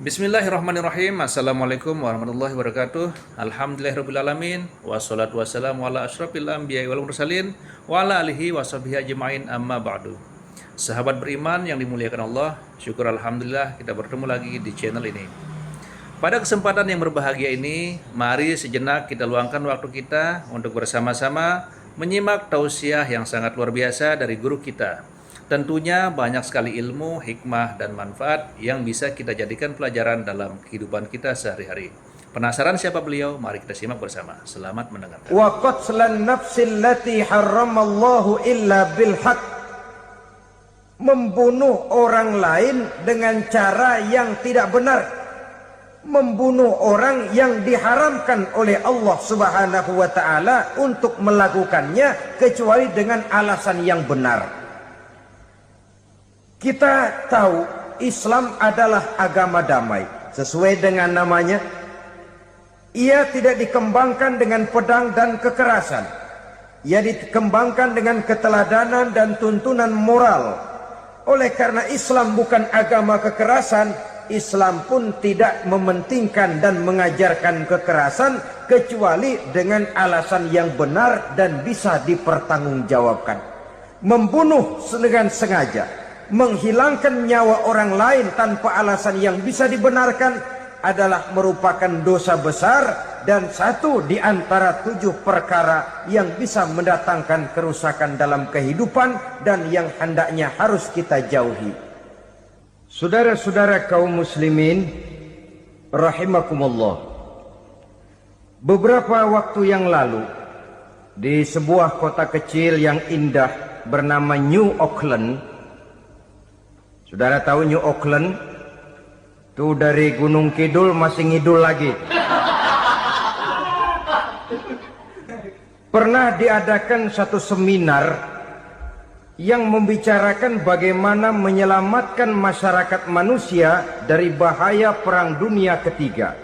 Bismillahirrahmanirrahim. Assalamualaikum warahmatullahi wabarakatuh. Alhamdulillahirrahmanirrahim. Wassalatu wassalamu ala asyrafil anbiya'i wal mursalin wa ala alihi wa sahbihi ajma'in, amma ba'du. Sahabat beriman yang dimuliakan Allah, syukur alhamdulillah kita bertemu lagi di channel ini. Pada kesempatan yang berbahagia ini, mari sejenak kita luangkan waktu kita untuk bersama-sama menyimak tausiah yang sangat luar biasa dari guru kita. Tentunya banyak sekali ilmu, hikmah, dan manfaat yang bisa kita jadikan pelajaran dalam kehidupan kita sehari-hari. Penasaran siapa beliau? Mari kita simak bersama. Selamat mendengarkan. Wa qatlan nafsil lati harramallahu illa bil haq. Membunuh orang lain dengan cara yang tidak benar. Membunuh orang yang diharamkan oleh Allah Subhanahu wa taala untuk melakukannya kecuali dengan alasan yang benar. Kita tahu Islam adalah agama damai. Sesuai dengan namanya, ia tidak dikembangkan dengan pedang dan kekerasan. Ia dikembangkan dengan keteladanan dan tuntunan moral. Oleh karena Islam bukan agama kekerasan, Islam pun tidak mementingkan dan mengajarkan kekerasan kecuali dengan alasan yang benar dan bisa dipertanggungjawabkan. Membunuh dengan sengaja, menghilangkan nyawa orang lain tanpa alasan yang bisa dibenarkan adalah merupakan dosa besar dan satu di antara 7 perkara yang bisa mendatangkan kerusakan dalam kehidupan dan yang hendaknya harus kita jauhi. Saudara-saudara kaum muslimin rahimakumullah, beberapa waktu yang lalu di sebuah kota kecil yang indah bernama New Auckland. Saudara tahu New Auckland? Itu dari Gunung Kidul masih ngidul lagi. Pernah diadakan satu seminar yang membicarakan bagaimana menyelamatkan masyarakat manusia dari bahaya Perang Dunia Ketiga.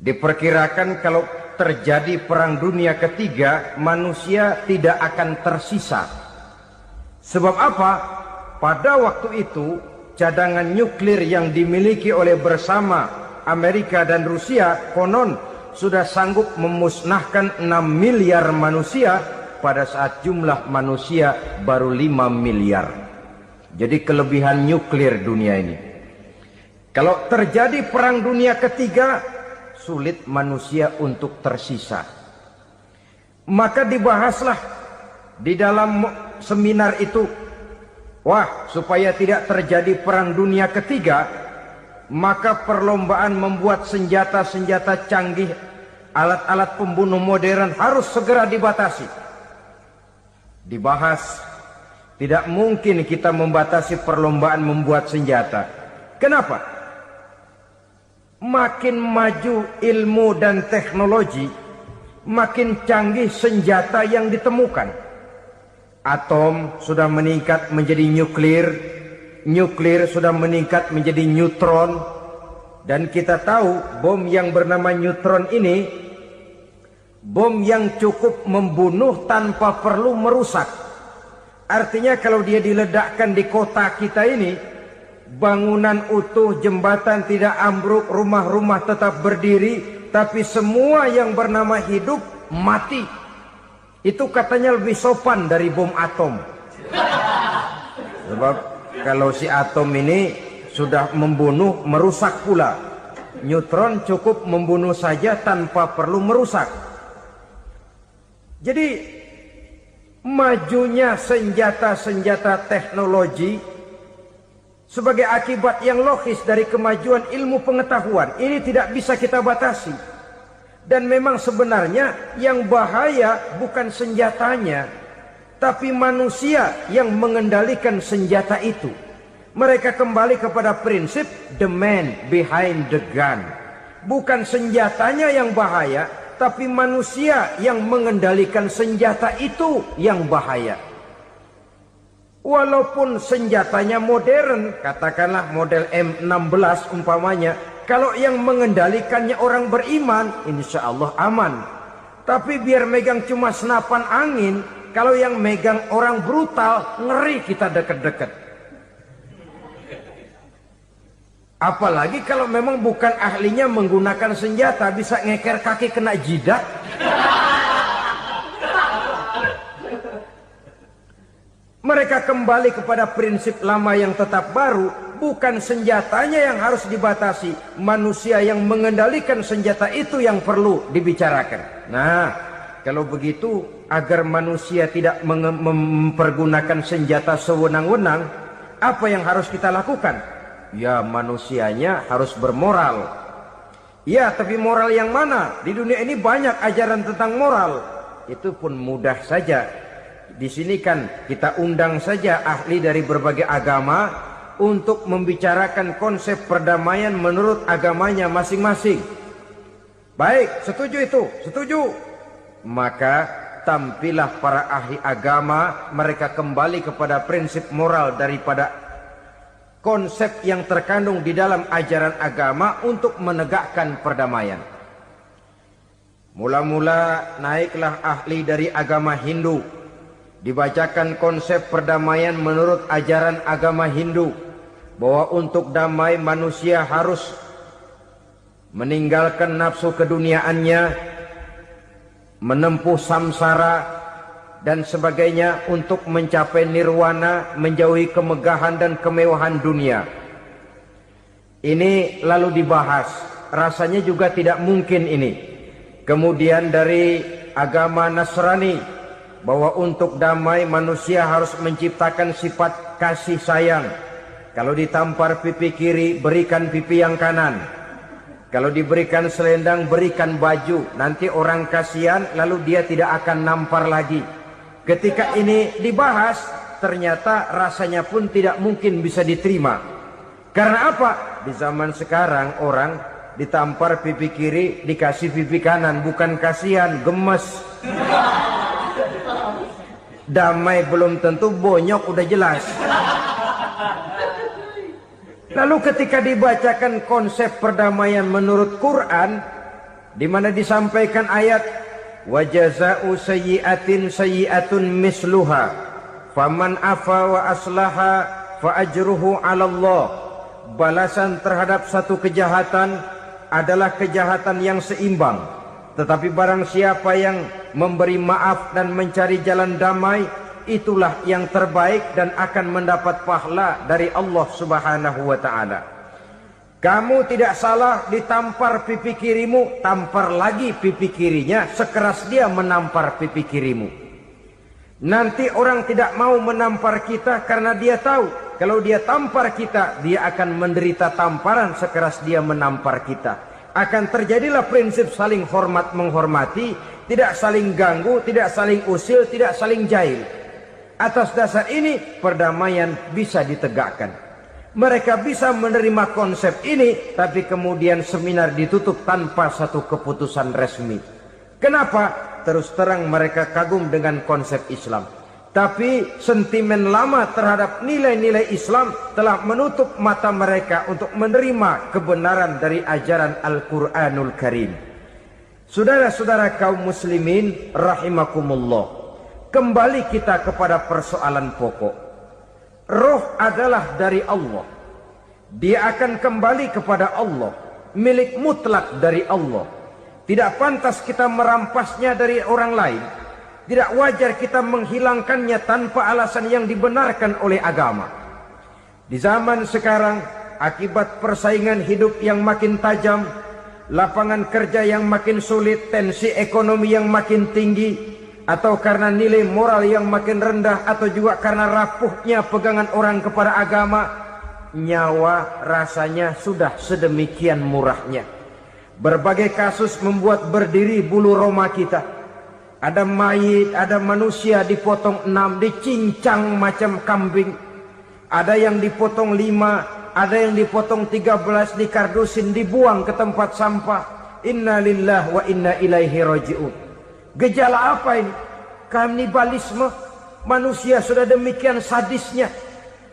Diperkirakan kalau terjadi Perang Dunia Ketiga, manusia tidak akan tersisa. Sebab apa? Pada waktu itu, cadangan nuklir yang dimiliki oleh bersama Amerika dan Rusia konon sudah sanggup memusnahkan 6 miliar manusia pada saat jumlah manusia baru 5 miliar. Jadi kelebihan nuklir dunia ini. Kalau terjadi Perang Dunia Ketiga, sulit manusia untuk tersisa. Maka dibahaslah di dalam seminar itu, wah, supaya tidak terjadi Perang Dunia Ketiga, maka perlombaan membuat senjata-senjata canggih, alat-alat pembunuh modern harus segera dibatasi. Dibahas, tidak mungkin kita membatasi perlombaan membuat senjata. Kenapa? Makin maju ilmu dan teknologi, makin canggih senjata yang ditemukan. Atom sudah meningkat menjadi nuklir, nuklir sudah meningkat menjadi neutron, dan kita tahu bom yang bernama neutron ini bom yang cukup membunuh tanpa perlu merusak. Artinya kalau dia diledakkan di kota kita ini, bangunan utuh, jembatan tidak ambruk, rumah-rumah tetap berdiri, tapi semua yang bernama hidup mati. Itu katanya lebih sopan dari bom atom. Sebab kalau si atom ini sudah membunuh, merusak pula. Neutron cukup membunuh saja tanpa perlu merusak. Jadi majunya senjata-senjata teknologi sebagai akibat yang logis dari kemajuan ilmu pengetahuan ini tidak bisa kita batasi. Dan memang sebenarnya yang bahaya bukan senjatanya, tapi manusia yang mengendalikan senjata itu. Mereka kembali kepada prinsip the man behind the gun. Bukan senjatanya yang bahaya, tapi manusia yang mengendalikan senjata itu yang bahaya. Walaupun senjatanya modern, katakanlah model M16 umpamanya, kalau yang mengendalikannya orang beriman, insya Allah aman. Tapi biar megang cuma senapan angin, kalau yang megang orang brutal, ngeri kita deket-deket. Apalagi kalau memang bukan ahlinya menggunakan senjata, bisa ngeker kaki kena jidat. Mereka kembali kepada prinsip lama yang tetap baru. Bukan senjatanya yang harus dibatasi, manusia yang mengendalikan senjata itu yang perlu dibicarakan. Nah, kalau begitu, agar manusia tidak mempergunakan senjata sewenang-wenang, apa yang harus kita lakukan? Ya, manusianya harus bermoral. Ya, tapi moral yang mana? Di dunia ini banyak ajaran tentang moral. Itu pun mudah saja. Di sini kan kita undang saja ahli dari berbagai agama untuk membicarakan konsep perdamaian menurut agamanya masing-masing. Baik, setuju itu? Setuju. Maka tampillah para ahli agama, mereka kembali kepada prinsip moral daripada konsep yang terkandung di dalam ajaran agama untuk menegakkan perdamaian. Mula-mula naiklah ahli dari agama Hindu, dibacakan konsep perdamaian menurut ajaran agama Hindu, bahwa untuk damai manusia harus meninggalkan nafsu keduniaannya, menempuh samsara dan sebagainya untuk mencapai nirwana, menjauhi kemegahan dan kemewahan dunia. Ini lalu dibahas, rasanya juga tidak mungkin ini. Kemudian dari agama Nasrani, bahwa untuk damai manusia harus menciptakan sifat kasih sayang. Kalau ditampar pipi kiri, berikan pipi yang kanan. Kalau diberikan selendang, berikan baju. Nanti orang kasihan, lalu dia tidak akan nampar lagi. Ketika ini dibahas, ternyata rasanya pun tidak mungkin bisa diterima. Karena apa? Di zaman sekarang orang ditampar pipi kiri, dikasih pipi kanan. Bukan kasihan, gemes. Damai belum tentu, bonyok udah jelas. Lalu ketika dibacakan konsep perdamaian menurut Quran, di mana disampaikan ayat wa jazaa'u sayyi'atin sayyi'atun misluha faman afa wa aslaha fa ajruhu 'ala Allah. Balasan terhadap satu kejahatan adalah kejahatan yang seimbang, tetapi barang siapa yang memberi maaf dan mencari jalan damai, itulah yang terbaik dan akan mendapat pahala dari Allah Subhanahu wa ta'ala. Kamu tidak salah ditampar pipi kirimu, tampar lagi pipi kirinya sekeras dia menampar pipi kirimu. Nanti orang tidak mau menampar kita karena dia tahu kalau dia tampar kita, dia akan menderita tamparan sekeras dia menampar kita. Akan terjadilah prinsip saling hormat menghormati, tidak saling ganggu, tidak saling usil, tidak saling jahil. Atas dasar ini perdamaian bisa ditegakkan. Mereka bisa menerima konsep ini, tapi kemudian seminar ditutup tanpa satu keputusan resmi. Kenapa? Terus terang mereka kagum dengan konsep Islam, tapi sentimen lama terhadap nilai-nilai Islam telah menutup mata mereka untuk menerima kebenaran dari ajaran Al-Quranul Karim. Saudara-saudara kaum muslimin rahimakumullah, kembali kita kepada persoalan pokok. Roh adalah dari Allah. Dia akan kembali kepada Allah, milik mutlak dari Allah. Tidak pantas kita merampasnya dari orang lain. Tidak wajar kita menghilangkannya tanpa alasan yang dibenarkan oleh agama. Di zaman sekarang, akibat persaingan hidup yang makin tajam, lapangan kerja yang makin sulit, tensi ekonomi yang makin tinggi, atau karena nilai moral yang makin rendah, atau juga karena rapuhnya pegangan orang kepada agama, nyawa rasanya sudah sedemikian murahnya. Berbagai kasus membuat berdiri bulu roma kita. Ada mayit, ada manusia dipotong 6, dicincang macam kambing. Ada yang dipotong 5, ada yang dipotong 13, dikardusin, dibuang ke tempat sampah. Inna lillahi wa inna ilaihi raji'un. Gejala apa ini? Kanibalisme. Manusia sudah demikian sadisnya,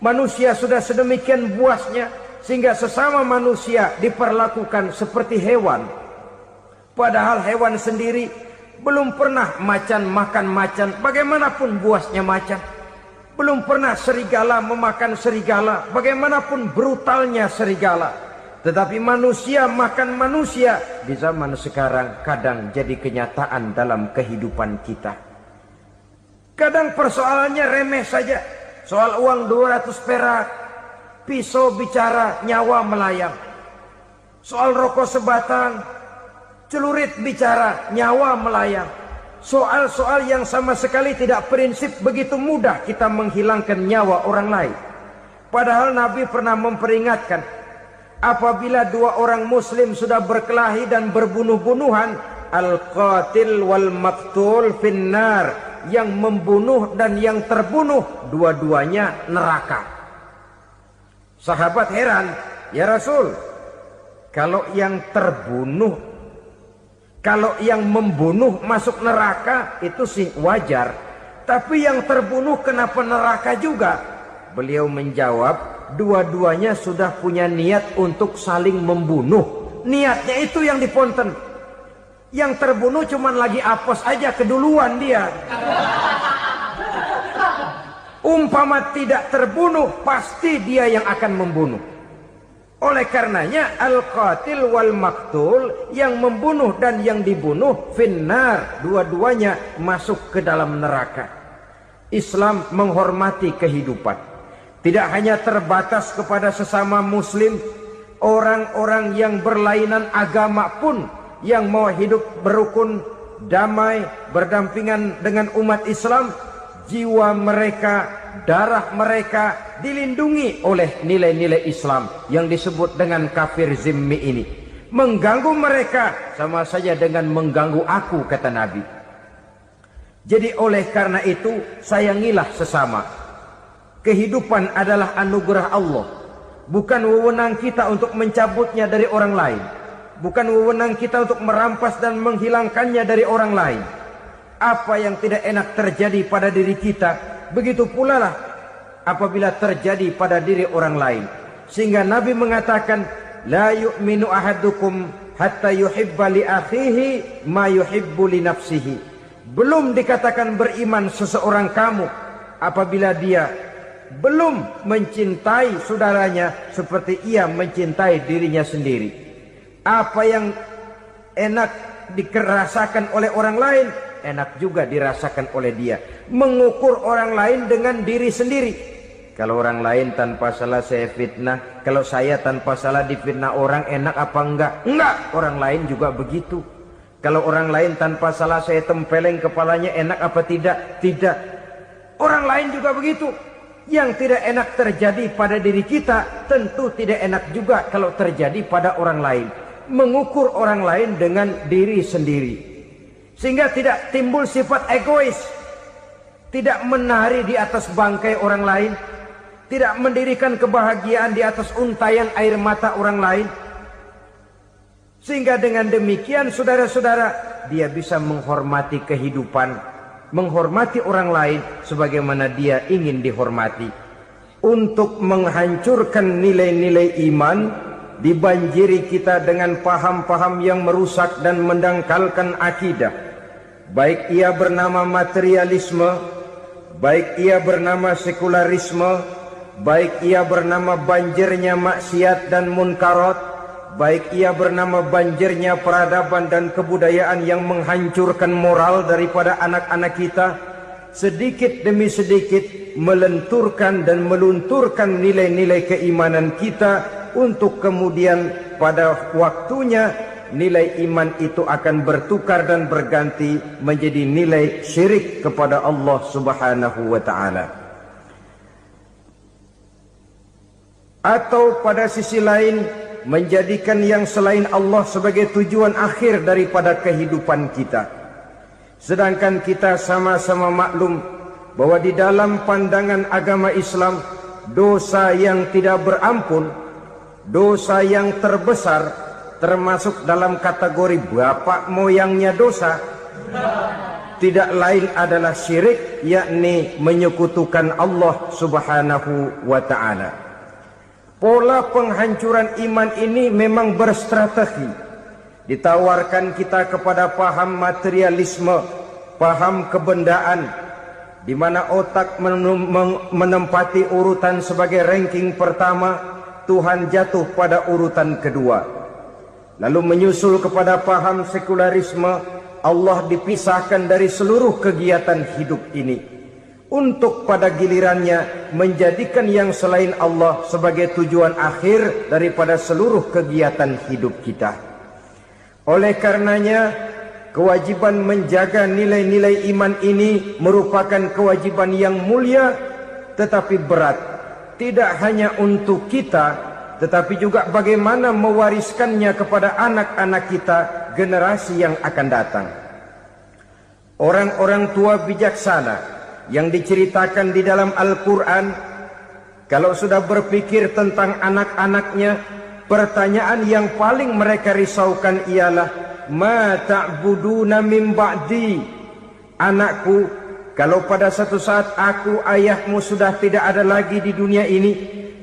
manusia sudah sedemikian buasnya, sehingga sesama manusia diperlakukan seperti hewan. Padahal hewan sendiri belum pernah macan makan macan, bagaimanapun buasnya macan. Belum pernah serigala memakan serigala, bagaimanapun brutalnya serigala. Tetapi manusia makan manusia di zaman sekarang kadang jadi kenyataan dalam kehidupan kita. Kadang persoalannya remeh saja. Soal uang 200 perak, pisau bicara, nyawa melayang. Soal rokok sebatang, celurit bicara, nyawa melayang. Soal-soal yang sama sekali tidak prinsip, begitu mudah kita menghilangkan nyawa orang lain. Padahal Nabi pernah memperingatkan, apabila dua orang muslim sudah berkelahi dan berbunuh-bunuhan, al-qatil wal maqtul finnar, yang membunuh dan yang terbunuh dua-duanya neraka. Sahabat heran, ya Rasul, kalau yang membunuh masuk neraka itu sih wajar, tapi yang terbunuh kenapa neraka juga? Beliau menjawab, dua-duanya sudah punya niat untuk saling membunuh. Niatnya itu yang diponten. Yang terbunuh cuman lagi apes aja, keduluan dia. Umpama tidak terbunuh, pasti dia yang akan membunuh. Oleh karenanya al-qatil wal maktul, yang membunuh dan yang dibunuh finnar, dua-duanya masuk ke dalam neraka. Islam menghormati kehidupan. Tidak hanya terbatas kepada sesama muslim, orang-orang yang berlainan agama pun yang mau hidup berukun, damai, berdampingan dengan umat Islam, jiwa mereka, darah mereka dilindungi oleh nilai-nilai Islam yang disebut dengan kafir zimmi ini. Mengganggu mereka sama saja dengan mengganggu aku, kata Nabi. Jadi oleh karena itu, sayangilah sesama. Kehidupan adalah anugerah Allah. Bukan wewenang kita untuk mencabutnya dari orang lain. Bukan wewenang kita untuk merampas dan menghilangkannya dari orang lain. Apa yang tidak enak terjadi pada diri kita, begitu pula lah apabila terjadi pada diri orang lain. Sehingga Nabi mengatakan, la yu'minu ahadukum hatta yuhibba li akhihi ma yuhibbu li nafsihi. Belum dikatakan beriman seseorang kamu apabila dia belum mencintai saudaranya seperti ia mencintai dirinya sendiri. Apa yang enak dirasakan oleh orang lain, enak juga dirasakan oleh dia. Mengukur orang lain dengan diri sendiri. Kalau orang lain tanpa salah saya fitnah, kalau saya tanpa salah difitnah orang, enak apa enggak? Enggak, orang lain juga begitu. Kalau orang lain tanpa salah saya tempeleng kepalanya, enak apa tidak? Tidak. Orang lain juga begitu. Yang tidak enak terjadi pada diri kita, tentu tidak enak juga kalau terjadi pada orang lain. Mengukur orang lain dengan diri sendiri, sehingga tidak timbul sifat egois, tidak menari di atas bangkai orang lain, tidak mendirikan kebahagiaan di atas untayan air mata orang lain. Sehingga dengan demikian saudara-saudara, dia bisa menghormati kehidupan, menghormati orang lain sebagaimana dia ingin dihormati. Untuk menghancurkan nilai-nilai iman, dibanjiri kita dengan paham-paham yang merusak dan mendangkalkan akidah. Baik ia bernama materialisme, baik ia bernama sekularisme, baik ia bernama banjirnya maksiat dan munkarat, baik ia bernama banjirnya peradaban dan kebudayaan yang menghancurkan moral daripada anak-anak kita. Sedikit demi sedikit melenturkan dan melunturkan nilai-nilai keimanan kita, untuk kemudian pada waktunya nilai iman itu akan bertukar dan berganti menjadi nilai syirik kepada Allah Subhanahu wa ta'ala. Atau pada sisi lain, menjadikan yang selain Allah sebagai tujuan akhir daripada kehidupan kita. Sedangkan kita sama-sama maklum bahwa di dalam pandangan agama Islam, dosa yang tidak berampun, dosa yang terbesar, termasuk dalam kategori bapak moyangnya dosa, tidak lain adalah syirik, yakni menyekutukan Allah Subhanahu wa ta'ala. Pola penghancuran iman ini memang berstrategi. Ditawarkan kita kepada paham materialisme, paham kebendaan, di mana otak menempati urutan sebagai ranking pertama, Tuhan jatuh pada urutan kedua. Lalu menyusul kepada paham sekularisme, Allah dipisahkan dari seluruh kegiatan hidup ini, untuk pada gilirannya menjadikan yang selain Allah sebagai tujuan akhir daripada seluruh kegiatan hidup kita. Oleh karenanya, kewajiban menjaga nilai-nilai iman ini merupakan kewajiban yang mulia tetapi berat. Tidak hanya untuk kita, tetapi juga bagaimana mewariskannya kepada anak-anak kita, generasi yang akan datang. Orang-orang tua bijaksana yang diceritakan di dalam Al-Quran, kalau sudah berpikir tentang anak-anaknya, pertanyaan yang paling mereka risaukan ialah, ma ta'buduna min ba'di. Anakku, kalau pada satu saat aku, ayahmu sudah tidak ada lagi di dunia ini,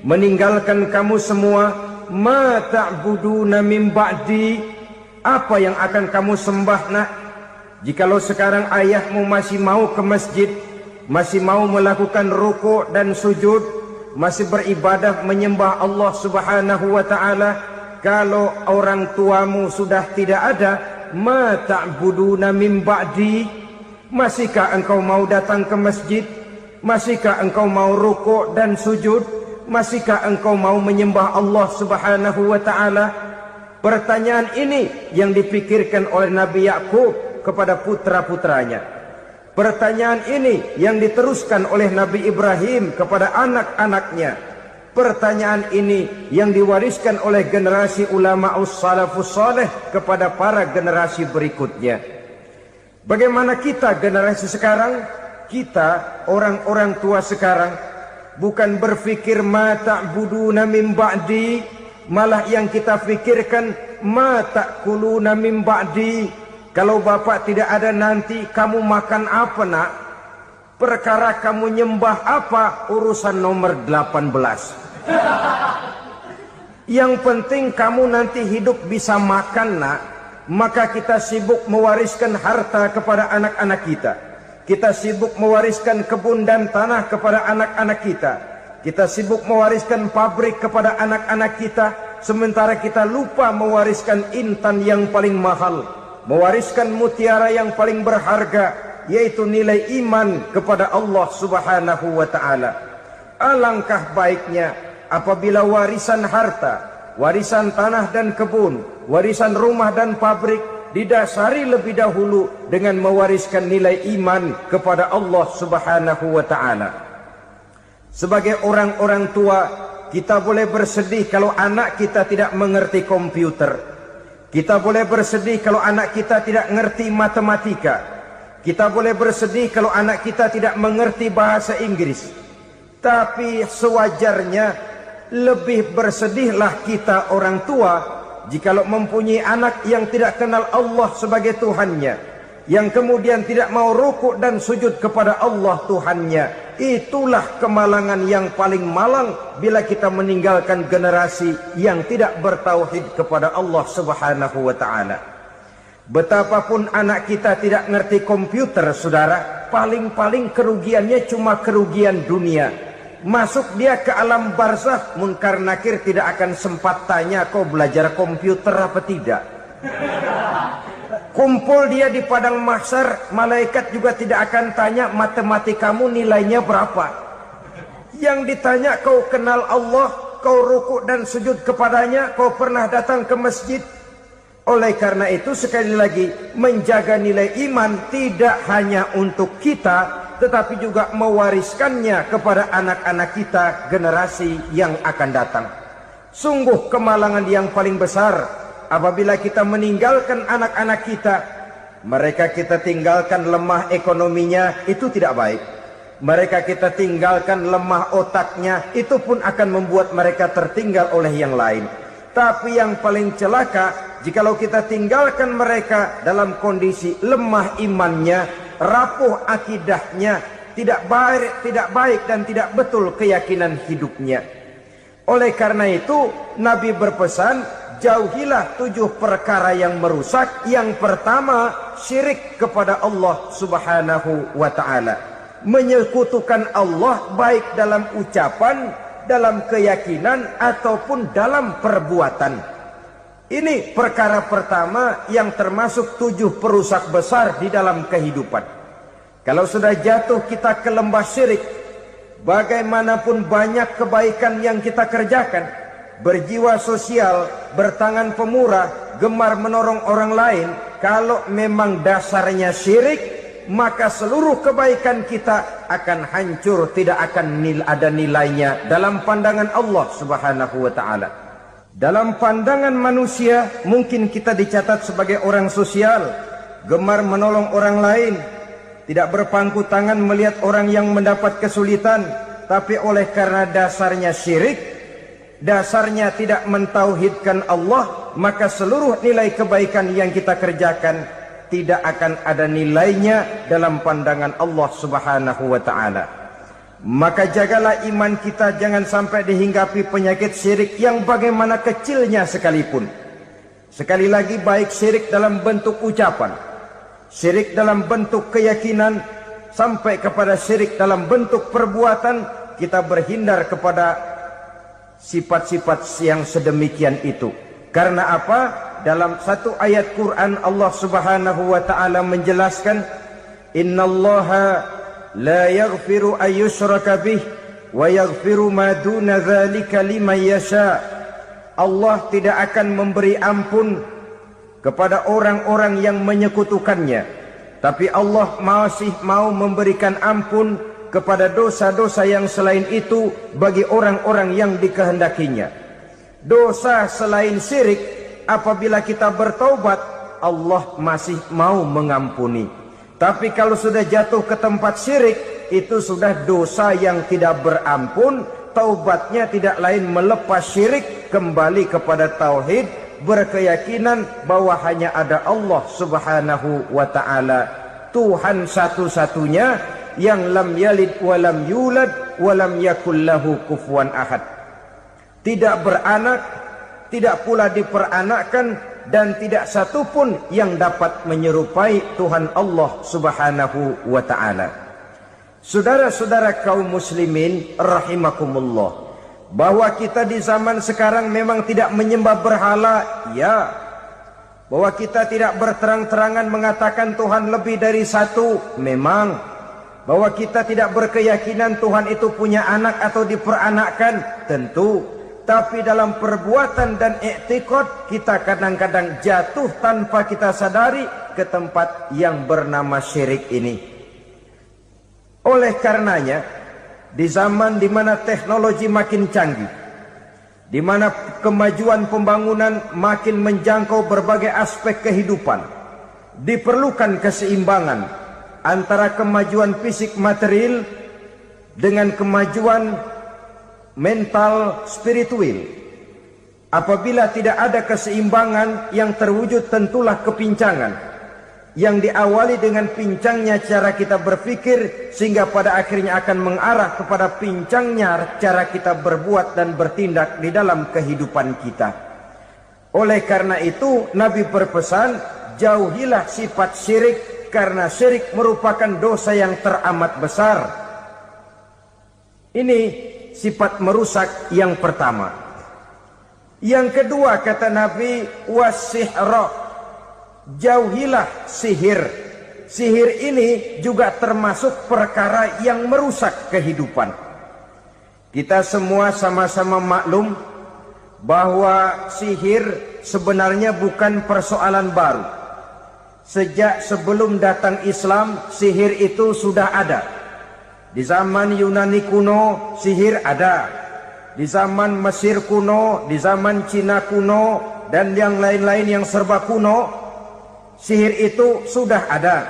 meninggalkan kamu semua, ma ta'buduna min ba'di, apa yang akan kamu sembah nak? Jikalau sekarang ayahmu masih mau ke masjid, masih mau melakukan rukuk dan sujud, masih beribadah menyembah Allah Subhanahu wa ta'ala, kalau orang tuamu sudah tidak ada, ma ta'buduna min ba'di, masihkah engkau mau datang ke masjid? Masihkah engkau mau rukuk dan sujud? Masihkah engkau mau menyembah Allah Subhanahu wa ta'ala? Pertanyaan ini yang dipikirkan oleh Nabi Yakub kepada putra-putranya. Pertanyaan ini yang diteruskan oleh Nabi Ibrahim kepada anak-anaknya. Pertanyaan ini yang diwariskan oleh generasi ulama salafus saleh kepada para generasi berikutnya. Bagaimana kita generasi sekarang? Kita orang-orang tua sekarang bukan berfikir ma ta'buduna min ba'di, malah yang kita fikirkan ma ta'kuluna min ba'di. Kalau bapak tidak ada nanti kamu makan apa nak? Perkara kamu nyembah apa, urusan nomor 18. Yang penting kamu nanti hidup bisa makan nak. Maka kita sibuk mewariskan harta kepada anak-anak kita. Kita sibuk mewariskan kebun dan tanah kepada anak-anak kita. Kita sibuk mewariskan pabrik kepada anak-anak kita, sementara kita lupa mewariskan intan yang paling mahal, mewariskan mutiara yang paling berharga, yaitu nilai iman kepada Allah Subhanahu wa ta'ala. Alangkah baiknya apabila warisan harta, warisan tanah dan kebun, warisan rumah dan pabrik didasari lebih dahulu dengan mewariskan nilai iman kepada Allah Subhanahu wa ta'ala. Sebagai orang-orang tua, kita boleh bersedih kalau anak kita tidak mengerti komputer. Kita boleh bersedih kalau anak kita tidak mengerti matematika. Kita boleh bersedih kalau anak kita tidak mengerti bahasa Inggris. Tapi sewajarnya lebih bersedihlah kita orang tua jikalau mempunyai anak yang tidak kenal Allah sebagai Tuhannya, yang kemudian tidak mau rukuk dan sujud kepada Allah Tuhannya. Itulah kemalangan yang paling malang bila kita meninggalkan generasi yang tidak bertauhid kepada Allah Subhanahu wa ta'ala. Betapapun anak kita tidak ngerti komputer, saudara, paling-paling kerugiannya cuma kerugian dunia. Masuk dia ke alam barzakh, munkar nakir tidak akan sempat tanya kau belajar komputer apa tidak. Kumpul dia di padang mahsyar, malaikat juga tidak akan tanya matematikamu nilainya berapa. Yang ditanya kau kenal Allah, kau rukuk dan sujud kepadanya, kau pernah datang ke masjid. Oleh karena itu sekali lagi, menjaga nilai iman tidak hanya untuk kita, tetapi juga mewariskannya kepada anak-anak kita, generasi yang akan datang. Sungguh kemalangan yang paling besar apabila kita meninggalkan anak-anak kita. Mereka kita tinggalkan lemah ekonominya, itu tidak baik. Mereka kita tinggalkan lemah otaknya, itu pun akan membuat mereka tertinggal oleh yang lain. Tapi yang paling celaka, jikalau kita tinggalkan mereka dalam kondisi lemah imannya, rapuh akidahnya, tidak baik dan tidak betul keyakinan hidupnya. Oleh karena itu Nabi berpesan, jauhilah 7 perkara yang merusak. Yang pertama, syirik kepada Allah Subhanahu wa ta'ala. Menyekutukan Allah baik dalam ucapan dalam keyakinan ataupun dalam perbuatan. Ini perkara pertama yang termasuk 7 perusak besar di dalam kehidupan. Kalau sudah jatuh kita ke lembah syirik, bagaimanapun banyak kebaikan yang kita kerjakan, berjiwa sosial, bertangan pemurah, gemar menolong orang lain, kalau memang dasarnya syirik, maka seluruh kebaikan kita akan hancur, tidak akan ada nilainya dalam pandangan Allah Subhanahu wa taala. Dalam pandangan manusia, mungkin kita dicatat sebagai orang sosial, gemar menolong orang lain, tidak berpangku tangan melihat orang yang mendapat kesulitan, tapi oleh karena dasarnya syirik, dasarnya tidak mentauhidkan Allah, maka seluruh nilai kebaikan yang kita kerjakan tidak akan ada nilainya dalam pandangan Allah Subhanahu wa taala. Maka jagalah iman kita jangan sampai dihinggapi penyakit syirik yang bagaimana kecilnya sekalipun. Sekali lagi, baik syirik dalam bentuk ucapan, syirik dalam bentuk keyakinan, sampai kepada syirik dalam bentuk perbuatan, kita berhindar kepada sifat-sifat yang sedemikian itu. Karena apa? Dalam satu ayat Quran Allah Subhanahu wa taala menjelaskan, innallaha la yaghfiru ayyushraka bih wa yaghfiru ma duna dzalika liman yasha. Allah tidak akan memberi ampun kepada orang-orang yang menyekutukannya, tapi Allah masih mau memberikan ampun kepada dosa-dosa yang selain itu bagi orang-orang yang dikehendakinya. Dosa selain syirik, apabila kita bertaubat, Allah masih mau mengampuni. Tapi kalau sudah jatuh ke tempat syirik, itu sudah dosa yang tidak berampun. Taubatnya tidak lain melepas syirik, kembali kepada tauhid, berkeyakinan bahwa hanya ada Allah Subhanahu wa taala, Tuhan satu-satunya yang lam yalid walam yulad walam yakul lahu kufuwan ahad. Tidak beranak, tidak pula diperanakkan, dan tidak satu pun yang dapat menyerupai Tuhan Allah Subhanahu wa taala. Saudara-saudara kaum muslimin rahimakumullah, bahwa kita di zaman sekarang memang tidak menyembah berhala, ya. Bahwa kita tidak berterang-terangan mengatakan Tuhan lebih dari satu, memang. Bahwa kita tidak berkeyakinan Tuhan itu punya anak atau diperanakkan, tentu. Tapi dalam perbuatan dan i'tiqad, kita kadang-kadang jatuh tanpa kita sadari ke tempat yang bernama syirik ini. Oleh karenanya, di zaman di mana teknologi makin canggih, di mana kemajuan pembangunan makin menjangkau berbagai aspek kehidupan, diperlukan keseimbangan antara kemajuan fisik material dengan kemajuan mental spiritual. Apabila tidak ada keseimbangan yang terwujud, tentulah kepincangan yang diawali dengan pincangnya cara kita berpikir, sehingga pada akhirnya akan mengarah kepada pincangnya cara kita berbuat dan bertindak di dalam kehidupan kita. Oleh karena itu Nabi berpesan, jauhilah sifat syirik, karena syirik merupakan dosa yang teramat besar. Ini sifat merusak yang pertama. Yang kedua, kata Nabi, wasihra, jauhilah sihir. Sihir ini juga termasuk perkara yang merusak kehidupan. Kita semua sama-sama maklum bahwa sihir sebenarnya bukan persoalan baru. Sejak sebelum datang Islam, sihir itu sudah ada. Di zaman Yunani kuno, sihir ada. Di zaman Mesir kuno, di zaman Cina kuno, dan yang lain-lain yang serba kuno, sihir itu sudah ada.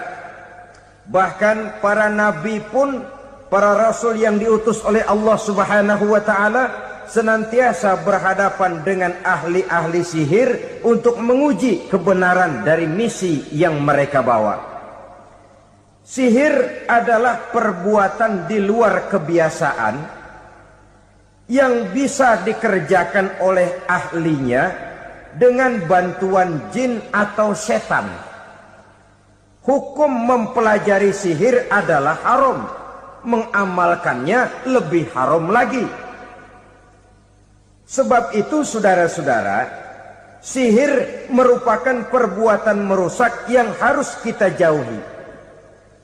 Bahkan para nabi pun, para rasul yang diutus oleh Allah Subhanahu wa taala, senantiasa berhadapan dengan ahli-ahli sihir untuk menguji kebenaran dari misi yang mereka bawa. Sihir adalah perbuatan di luar kebiasaan yang bisa dikerjakan oleh ahlinya dengan bantuan jin atau setan. Hukum mempelajari sihir adalah haram, mengamalkannya lebih haram lagi. Sebab itu saudara-saudara, sihir merupakan perbuatan merusak yang harus kita jauhi.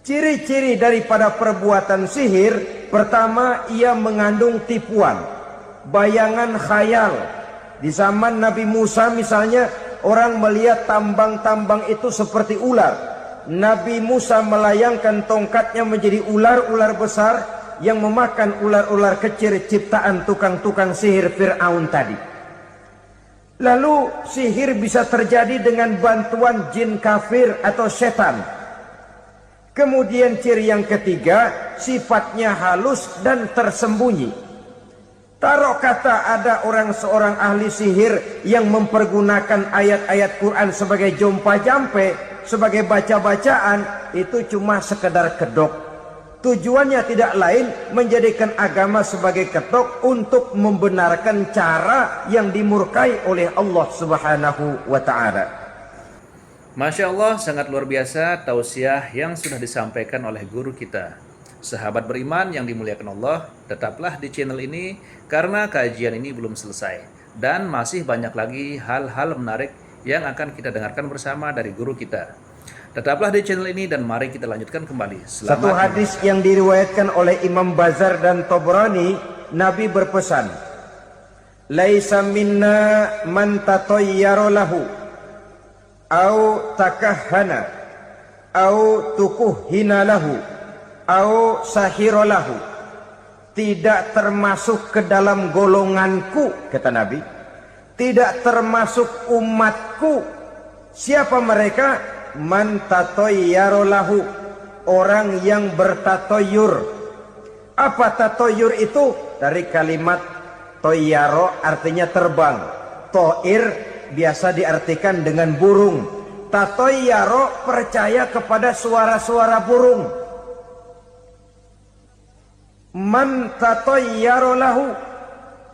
Ciri-ciri daripada perbuatan sihir, pertama, ia mengandung tipuan, bayangan khayal. Di zaman Nabi Musa misalnya, orang melihat tambang-tambang itu seperti ular. Nabi Musa melayangkan tongkatnya menjadi ular-ular besar yang memakan ular-ular kecil ciptaan tukang-tukang sihir Fir'aun tadi. Lalu sihir bisa terjadi dengan bantuan jin kafir atau setan. Kemudian ciri yang ketiga, sifatnya halus dan tersembunyi. Taruh kata ada seorang ahli sihir yang mempergunakan ayat-ayat Quran sebagai jompa-jampe, sebagai baca-bacaan, itu cuma sekedar kedok. Tujuannya tidak lain menjadikan agama sebagai ketok untuk membenarkan cara yang dimurkai oleh Allah Subhanahu wa ta'ala. Masya Allah, sangat luar biasa tausiah yang sudah disampaikan oleh guru kita. Sahabat beriman yang dimuliakan Allah, tetaplah di channel ini karena kajian ini belum selesai. Dan masih banyak lagi hal-hal menarik yang akan kita dengarkan bersama dari guru kita. Tetaplah di channel ini dan mari kita lanjutkan kembali. Satu hadis yang diriwayatkan oleh Imam Bazar dan Tabrani, Nabi berpesan, "Laisa minna man tatayyara lahu au takahhana au tukuhhina lahu au sahira lahu." Tidak termasuk ke dalam golonganku, kata Nabi. Tidak termasuk umatku. Siapa mereka? Man tatayyara lahu, orang yang bertatoyur. Apa tatoyur itu? Dari kalimat toyaro, artinya terbang. Toir biasa diartikan dengan burung. Tatoyaro percaya kepada suara-suara burung. Man tatayyara lahu,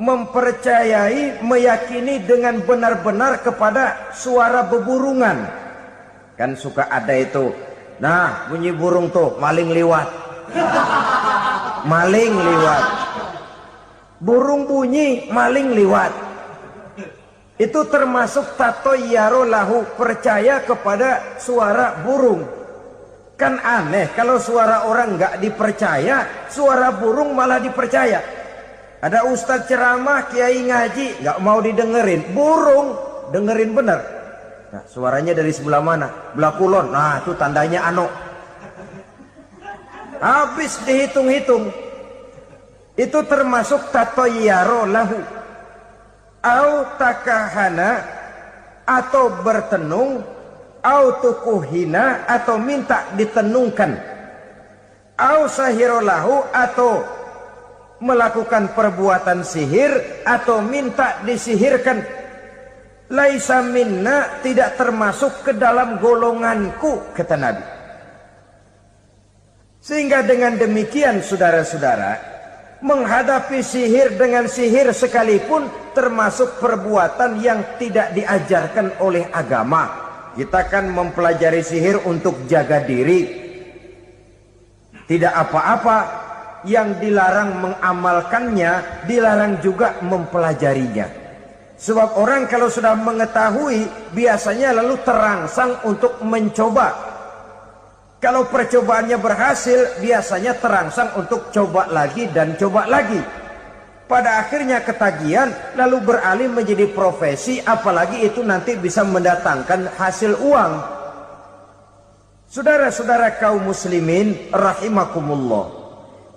mempercayai, meyakini dengan benar-benar kepada suara beburungan. Kan suka ada itu, nah bunyi burung tuh, maling liwat. Maling liwat. Burung bunyi, maling liwat. Itu termasuk tatayyara lahu, percaya kepada suara burung. Kan aneh kalau suara orang nggak dipercaya, suara burung malah dipercaya. Ada ustadz ceramah, kiai ngaji, nggak mau didengerin, burung dengerin bener. Nah, suaranya dari sebelah mana? Belah kulon. Nah, itu tandanya ano. Habis dihitung-hitung. Itu termasuk tatayyara lahu. Au takahana, atau bertenung, au tukuhina, atau minta ditenungkan. Au sahira lahu, atau melakukan perbuatan sihir, atau minta disihirkan. Laisa minna, tidak termasuk ke dalam golonganku, kata Nabi. Sehingga dengan demikian saudara-saudara, menghadapi sihir dengan sihir sekalipun termasuk perbuatan yang tidak diajarkan oleh agama. Kita kan mempelajari sihir untuk jaga diri. Tidak apa-apa, yang dilarang mengamalkannya, dilarang juga mempelajarinya. Sebab orang kalau sudah mengetahui, biasanya lalu terangsang untuk mencoba. Kalau percobaannya berhasil, biasanya terangsang untuk coba lagi dan coba lagi. Pada akhirnya ketagihan, lalu beralih menjadi profesi, apalagi itu nanti bisa mendatangkan hasil uang. Saudara-saudara kaum muslimin rahimakumullah,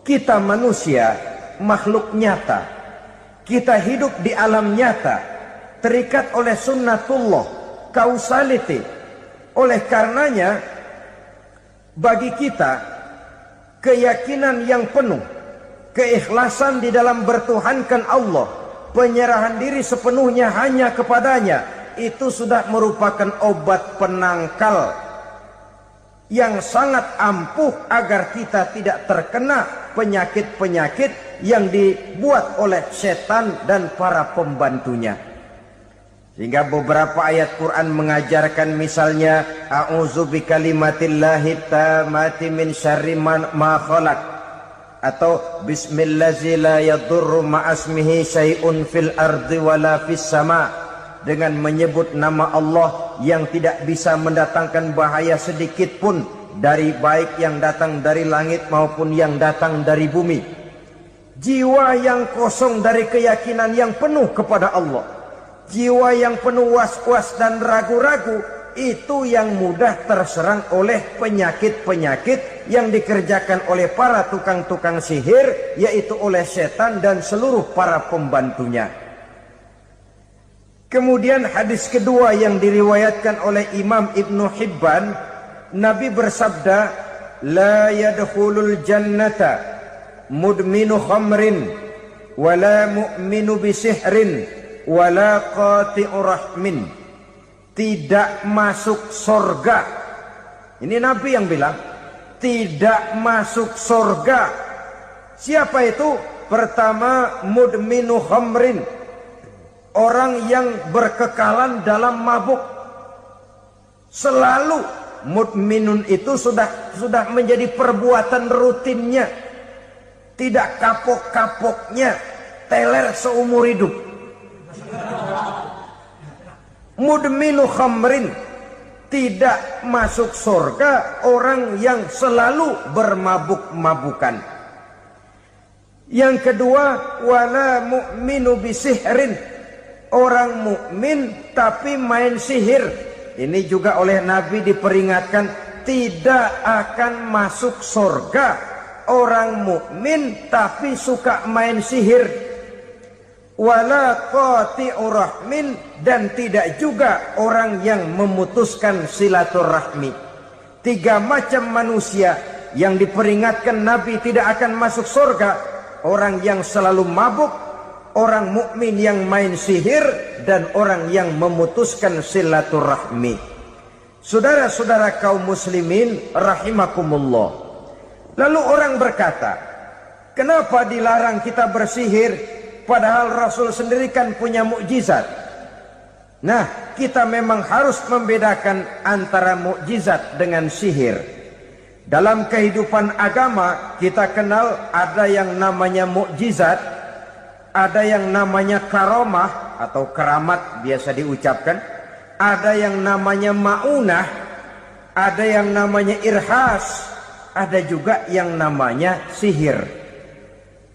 kita manusia makhluk nyata. Kita hidup di alam nyata, terikat oleh sunnatullah, causality. Oleh karenanya, bagi kita, keyakinan yang penuh, keikhlasan di dalam bertuhankan Allah, penyerahan diri sepenuhnya hanya kepadanya, itu sudah merupakan obat penangkal yang sangat ampuh agar kita tidak terkena penyakit-penyakit yang dibuat oleh setan dan para pembantunya. Sehingga beberapa ayat Quran mengajarkan, misalnya a'udzu bikalimatillahi tammati min syarri ma khalaq. atau bismillazi la yadurru ma'asmihi syai'un fil ardi wala fis sama, dengan menyebut nama Allah yang tidak bisa mendatangkan bahaya sedikit pun dari baik yang datang dari langit maupun yang datang dari bumi. Jiwa yang kosong dari keyakinan yang penuh kepada Allah, jiwa yang penuh was-was dan ragu-ragu, itu yang mudah terserang oleh penyakit-penyakit yang dikerjakan oleh para tukang-tukang sihir, yaitu oleh setan dan seluruh para pembantunya. Kemudian hadis kedua yang diriwayatkan oleh Imam Ibnu Hibban, Nabi bersabda, la yadkhulul jannata mudminu khamrin wala mu'minu bisihrin wala qati'u rahmin. Tidak masuk surga. Ini Nabi yang bilang, tidak masuk surga. Siapa itu? Pertama, mudminu khamrin, orang yang berkekalan dalam mabuk. Selalu mudminun itu sudah menjadi perbuatan rutinnya, tidak kapok-kapoknya, teler seumur hidup. Mudminu khamrin, tidak masuk surga orang yang selalu bermabuk-mabukan. Yang kedua, wala mu'minu bisihrin, orang mukmin tapi main sihir. Ini juga oleh Nabi diperingatkan, tidak akan masuk surga orang mukmin tapi suka main sihir. Wala qati'u rahmin, dan tidak juga orang yang memutuskan silaturahmi. Tiga macam manusia yang diperingatkan Nabi tidak akan masuk surga: orang yang selalu mabuk, orang mukmin yang main sihir, dan orang yang memutuskan silaturahmi. Saudara-saudara kaum muslimin rahimakumullah. Lalu orang berkata, kenapa dilarang kita bersihir? Padahal Rasul sendiri kan punya mukjizat. Nah, kita memang harus membedakan antara mukjizat dengan sihir. Dalam kehidupan agama, kita kenal ada yang namanya mukjizat, ada yang namanya karomah atau keramat biasa diucapkan, ada yang namanya maunah, ada yang namanya irhas, ada juga yang namanya sihir.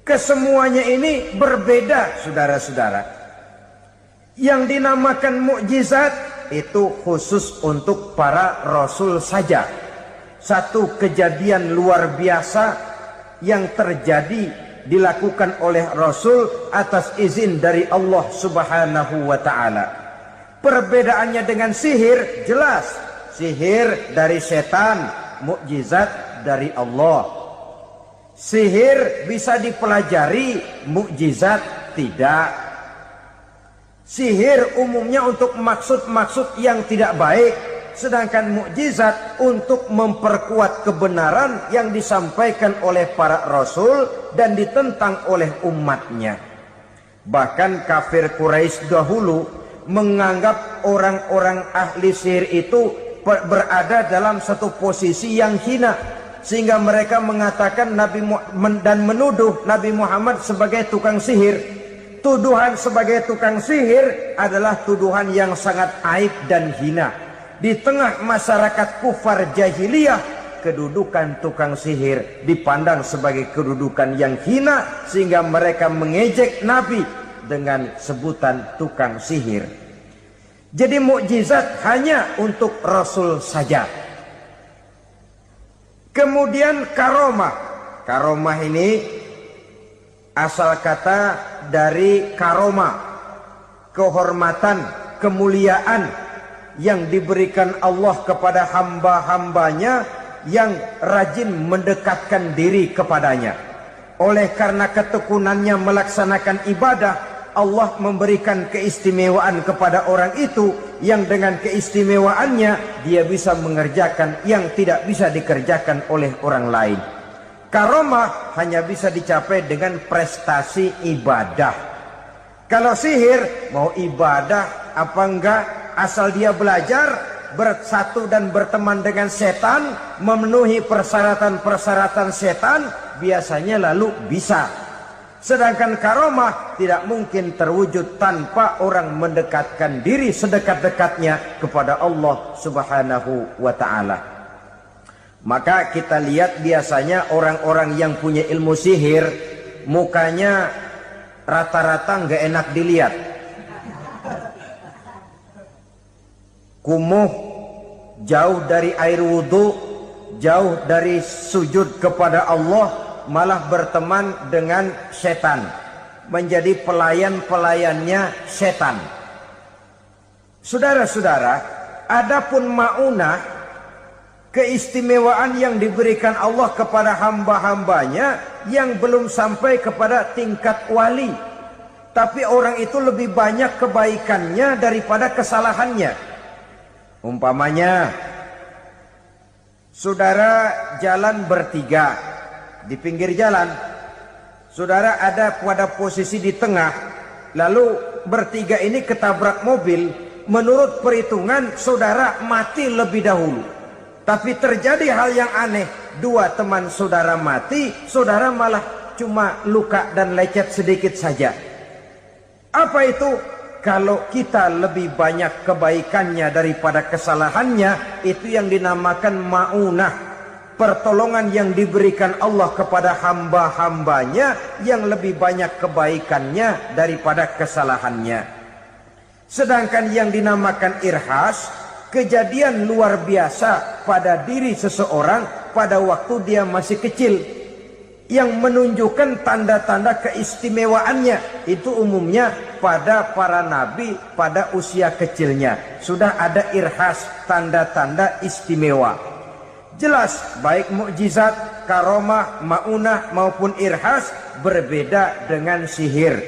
Kesemuanya ini berbeda, saudara-saudara. Yang dinamakan mukjizat itu khusus untuk para rasul saja. Satu kejadian luar biasa yang terjadi dilakukan oleh rasul atas izin dari Allah Subhanahu wa taala. Perbedaannya dengan sihir jelas. Sihir dari setan, mukjizat dari Allah. Sihir bisa dipelajari, mukjizat tidak. Sihir umumnya untuk maksud-maksud yang tidak baik, sedangkan mukjizat untuk memperkuat kebenaran yang disampaikan oleh para rasul dan ditentang oleh umatnya. Bahkan kafir Quraisy dahulu menganggap orang-orang ahli sihir itu berada dalam satu posisi yang hina, sehingga mereka mengatakan dan menuduh Nabi Muhammad sebagai tukang sihir. Tuduhan sebagai tukang sihir adalah tuduhan yang sangat aib dan hina. Di tengah masyarakat kufar jahiliyah, kedudukan tukang sihir dipandang sebagai kedudukan yang hina, sehingga mereka mengejek Nabi dengan sebutan tukang sihir. Jadi mukjizat hanya untuk Rasul saja. Kemudian karomah. Karomah ini asal kata dari karomah, kehormatan, kemuliaan yang diberikan Allah kepada hamba-hambanya yang rajin mendekatkan diri kepadanya. Oleh karena ketekunannya melaksanakan ibadah, Allah memberikan keistimewaan kepada orang itu, yang dengan keistimewaannya dia bisa mengerjakan yang tidak bisa dikerjakan oleh orang lain. Karomah hanya bisa dicapai dengan prestasi ibadah. Kalau sihir, mau ibadah apa enggak, asal dia belajar, bersatu dan berteman dengan setan, memenuhi persyaratan-persyaratan setan, biasanya lalu bisa. Sedangkan karomah tidak mungkin terwujud tanpa orang mendekatkan diri sedekat-dekatnya kepada Allah Subhanahu wa ta'ala. Maka kita lihat biasanya orang-orang yang punya ilmu sihir, mukanya rata-rata nggak enak dilihat. Kumuh, jauh dari air wudhu, jauh dari sujud kepada Allah, malah berteman dengan setan, menjadi pelayan-pelayannya setan. Saudara-saudara, adapun maunah, keistimewaan yang diberikan Allah kepada hamba-hambanya yang belum sampai kepada tingkat wali, tapi orang itu lebih banyak kebaikannya daripada kesalahannya. Umpamanya, saudara jalan bertiga. Di pinggir jalan, saudara ada pada posisi di tengah, lalu bertiga ini ketabrak mobil. Menurut perhitungan saudara mati lebih dahulu, tapi terjadi hal yang aneh, dua teman saudara mati, saudara malah cuma luka dan lecet sedikit saja. Apa itu? Kalau kita lebih banyak kebaikannya daripada kesalahannya, itu yang dinamakan maunah, pertolongan yang diberikan Allah kepada hamba-hambanya yang lebih banyak kebaikannya daripada kesalahannya. Sedangkan yang dinamakan irhas, kejadian luar biasa pada diri seseorang pada waktu dia masih kecil, yang menunjukkan tanda-tanda keistimewaannya. Itu umumnya pada para nabi pada usia kecilnya sudah ada irhas, tanda-tanda istimewa. Jelas baik mukjizat, karomah, maunah maupun irhas berbeda dengan sihir.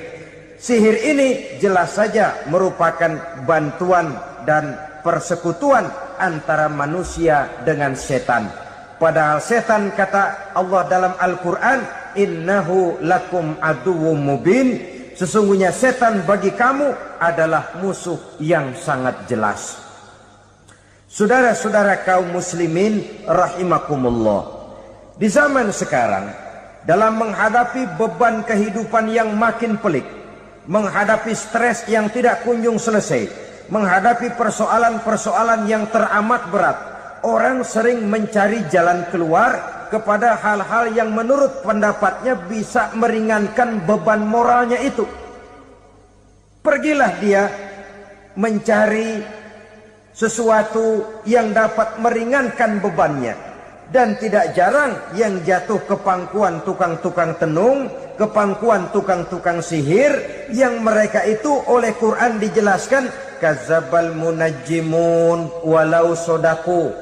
Sihir ini jelas saja merupakan bantuan dan persekutuan antara manusia dengan setan. Padahal setan, kata Allah dalam Al-Quran, innahu lakum aduwwum mubin, sesungguhnya setan bagi kamu adalah musuh yang sangat jelas. Saudara-saudara kaum muslimin rahimakumullah, di zaman sekarang dalam menghadapi beban kehidupan yang makin pelik, menghadapi stres yang tidak kunjung selesai, menghadapi persoalan-persoalan yang teramat berat, orang sering mencari jalan keluar kepada hal-hal yang menurut pendapatnya bisa meringankan beban moralnya itu. Pergilah dia mencari sesuatu yang dapat meringankan bebannya. Dan tidak jarang yang jatuh ke pangkuan tukang-tukang tenung, ke pangkuan tukang-tukang sihir, yang mereka itu oleh Quran dijelaskan kadzabal munajjimun walau sodaku.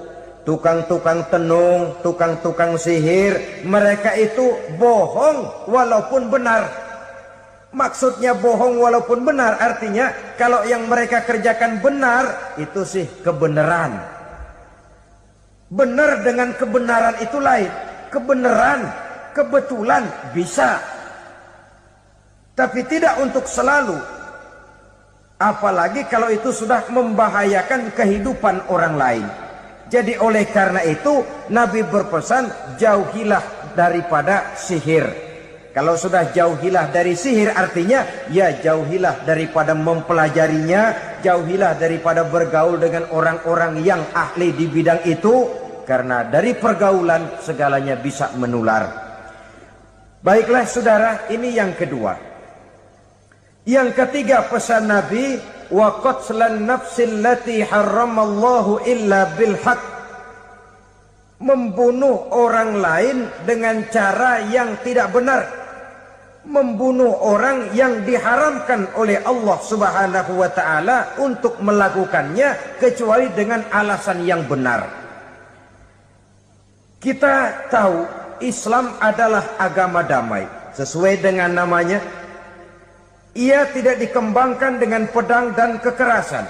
Tukang-tukang tenung, tukang-tukang sihir, mereka itu bohong walaupun benar. Maksudnya bohong walaupun benar, artinya kalau yang mereka kerjakan benar, itu sih kebenaran. Benar dengan kebenaran itu lain. Kebenaran, kebetulan bisa, tapi tidak untuk selalu. Apalagi kalau itu sudah membahayakan kehidupan orang lain. Jadi oleh karena itu Nabi berpesan, jauhilah daripada sihir. Kalau sudah jauhilah dari sihir, artinya ya jauhilah daripada mempelajarinya, jauhilah daripada bergaul dengan orang-orang yang ahli di bidang itu, karena dari pergaulan segalanya bisa menular. Baiklah saudara, ini yang kedua. Yang ketiga pesan Nabi, wa qatlan nafsil lati harramallahu illa bil haqq, membunuh orang lain dengan cara yang tidak benar, membunuh orang yang diharamkan oleh Allah Subhanahu wa ta'ala untuk melakukannya kecuali dengan alasan yang benar. Kita tahu Islam adalah agama damai, sesuai dengan namanya. Ia tidak dikembangkan dengan pedang dan kekerasan.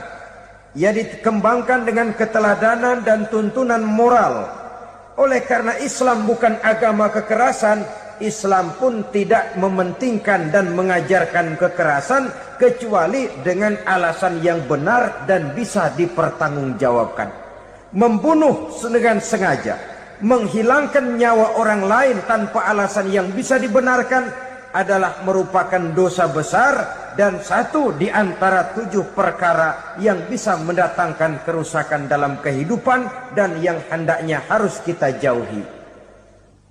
Ia dikembangkan dengan keteladanan dan tuntunan moral. Oleh karena Islam bukan agama kekerasan, Islam pun tidak mementingkan dan mengajarkan kekerasan kecuali dengan alasan yang benar dan bisa dipertanggungjawabkan. Membunuh dengan sengaja, menghilangkan nyawa orang lain tanpa alasan yang bisa dibenarkan adalah merupakan dosa besar dan satu di antara 7 perkara yang bisa mendatangkan kerusakan dalam kehidupan dan yang hendaknya harus kita jauhi.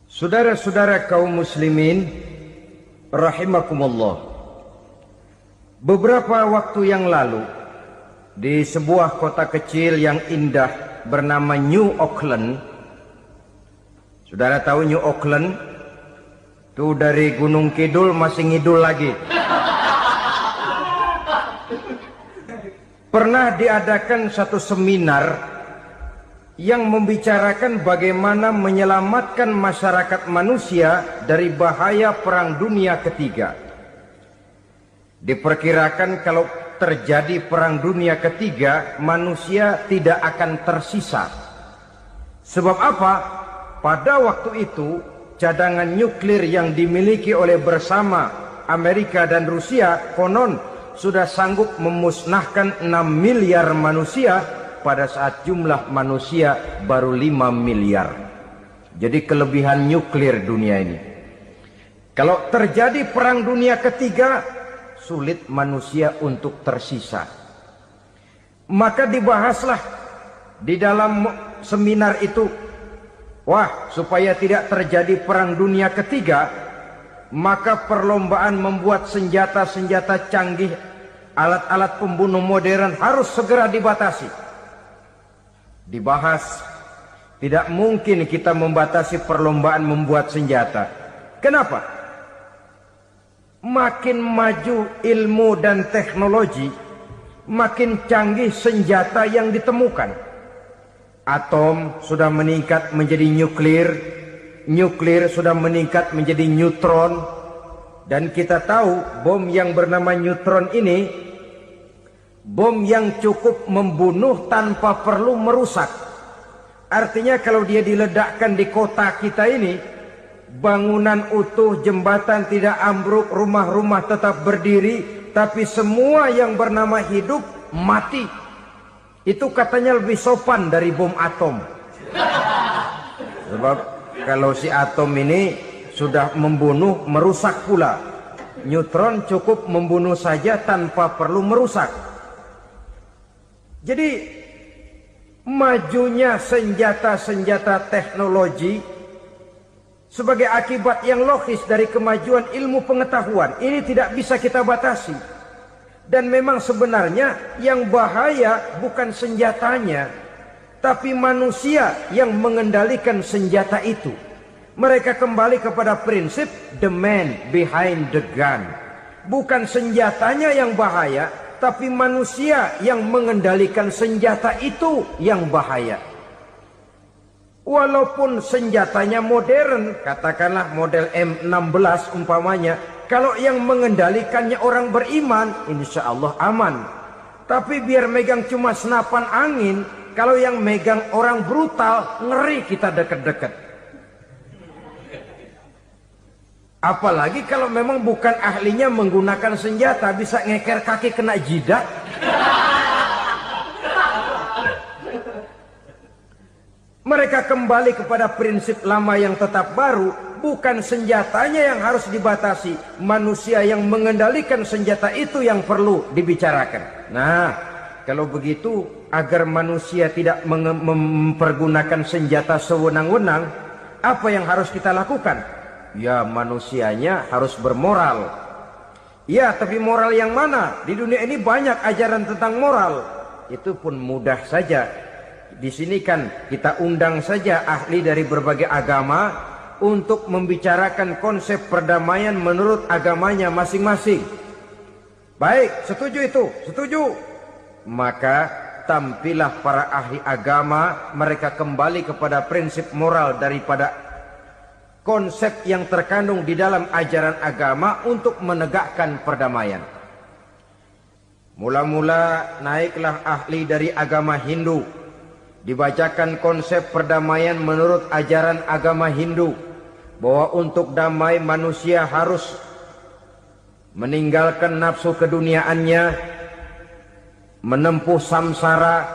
Saudara-saudara kaum muslimin rahimakumullah, beberapa waktu yang lalu di sebuah kota kecil yang indah bernama New Auckland. Saudara tahu New Auckland? Itu dari Gunung Kidul masih ngidul lagi. Pernah diadakan satu seminar yang membicarakan bagaimana menyelamatkan masyarakat manusia dari bahaya Perang Dunia Ketiga. Diperkirakan kalau terjadi Perang Dunia Ketiga, manusia tidak akan tersisa. Sebab apa? Pada waktu itu cadangan nuklir yang dimiliki oleh bersama Amerika dan Rusia konon sudah sanggup memusnahkan 6 miliar manusia pada saat jumlah manusia baru 5 miliar. Jadi kelebihan nuklir dunia ini. Kalau terjadi Perang Dunia Ketiga, sulit manusia untuk tersisa. Maka dibahaslah di dalam seminar itu, wah, supaya tidak terjadi Perang Dunia Ketiga, maka perlombaan membuat senjata-senjata canggih, alat-alat pembunuh modern harus segera dibatasi. Dibahas, tidak mungkin kita membatasi perlombaan membuat senjata. Kenapa? Makin maju ilmu dan teknologi, makin canggih senjata yang ditemukan. Atom sudah meningkat menjadi nuklir, nuklir sudah meningkat menjadi neutron, dan kita tahu bom yang bernama neutron ini bom yang cukup membunuh tanpa perlu merusak. Artinya kalau dia diledakkan di kota kita ini, bangunan utuh, jembatan tidak ambruk, rumah-rumah tetap berdiri, tapi semua yang bernama hidup mati. Itu katanya lebih sopan dari bom atom. Sebab kalau si atom ini sudah membunuh, merusak pula. Neutron cukup membunuh saja tanpa perlu merusak. Jadi majunya senjata-senjata teknologi sebagai akibat yang logis dari kemajuan ilmu pengetahuan. Ini tidak bisa kita batasi. Dan memang sebenarnya yang bahaya bukan senjatanya, tapi manusia yang mengendalikan senjata itu. Mereka kembali kepada prinsip the man behind the gun. Bukan senjatanya yang bahaya, tapi manusia yang mengendalikan senjata itu yang bahaya. Walaupun senjatanya modern, katakanlah model M16 umpamanya, kalau yang mengendalikannya orang beriman, insya Allah aman. Tapi biar megang cuma senapan angin, kalau yang megang orang brutal, ngeri kita deket-deket. Apalagi kalau memang bukan ahlinya menggunakan senjata, bisa ngeker kaki kena jidat. Mereka kembali kepada prinsip lama yang tetap baru, bukan senjatanya yang harus dibatasi, manusia yang mengendalikan senjata itu yang perlu dibicarakan. Nah, kalau begitu agar manusia tidak mempergunakan senjata sewenang-wenang, apa yang harus kita lakukan? Ya, manusianya harus bermoral. Ya, tapi moral yang mana? Di dunia ini banyak ajaran tentang moral. Itu pun mudah saja. Di sini kan kita undang saja ahli dari berbagai agama untuk membicarakan konsep perdamaian menurut agamanya masing-masing. Baik, setuju itu, setuju. Maka tampillah para ahli agama, mereka kembali kepada prinsip moral daripada konsep yang terkandung di dalam ajaran agama untuk menegakkan perdamaian. Mula-mula naiklah ahli dari agama Hindu. Dibacakan konsep perdamaian menurut ajaran agama Hindu, bahwa untuk damai manusia harus meninggalkan nafsu keduniaannya, menempuh samsara,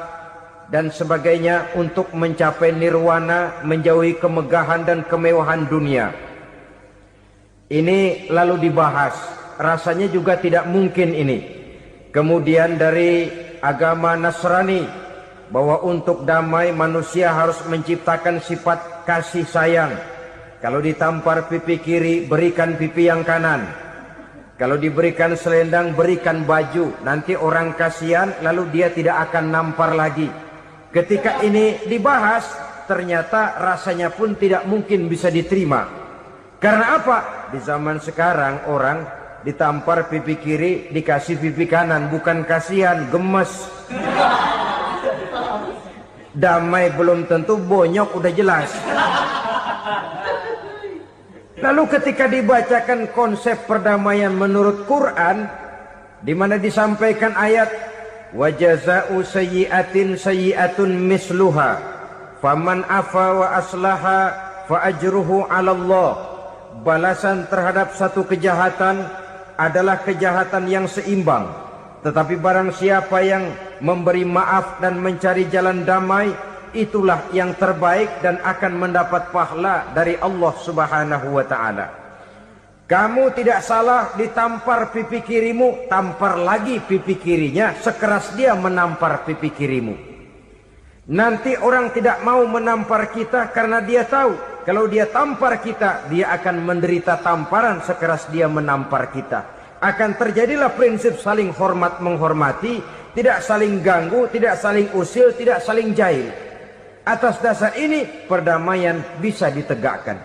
dan sebagainya untuk mencapai nirwana, menjauhi kemegahan dan kemewahan dunia. Ini lalu dibahas, rasanya juga tidak mungkin ini. Kemudian dari agama Nasrani, bahwa untuk damai manusia harus menciptakan sifat kasih sayang. Kalau ditampar pipi kiri, berikan pipi yang kanan. Kalau diberikan selendang, berikan baju. Nanti orang kasihan, lalu dia tidak akan nampar lagi. Ketika ini dibahas, ternyata rasanya pun tidak mungkin bisa diterima. Karena apa? Di zaman sekarang orang ditampar pipi kiri, dikasih pipi kanan. Bukan kasihan, gemes. Damai belum tentu, bonyok udah jelas. Lalu ketika dibacakan konsep perdamaian menurut Quran, di mana disampaikan ayat wa jazaa'u sayyi'atin sayyi'atun misluha faman afa wa aslaha fa ajruhu 'ala Allah. Balasan terhadap satu kejahatan adalah kejahatan yang seimbang, tetapi barang siapa yang memberi maaf dan mencari jalan damai, itulah yang terbaik dan akan mendapat pahala dari Allah Subhanahu wa ta'ala. Kamu tidak salah ditampar pipi kirimu, tampar lagi pipi kirinya sekeras dia menampar pipi kirimu. Nanti orang tidak mau menampar kita karena dia tahu kalau dia tampar kita, dia akan menderita tamparan sekeras dia menampar kita. Akan terjadilah prinsip saling hormat menghormati, tidak saling ganggu, tidak saling usil, tidak saling jahil. Atas dasar ini perdamaian bisa ditegakkan.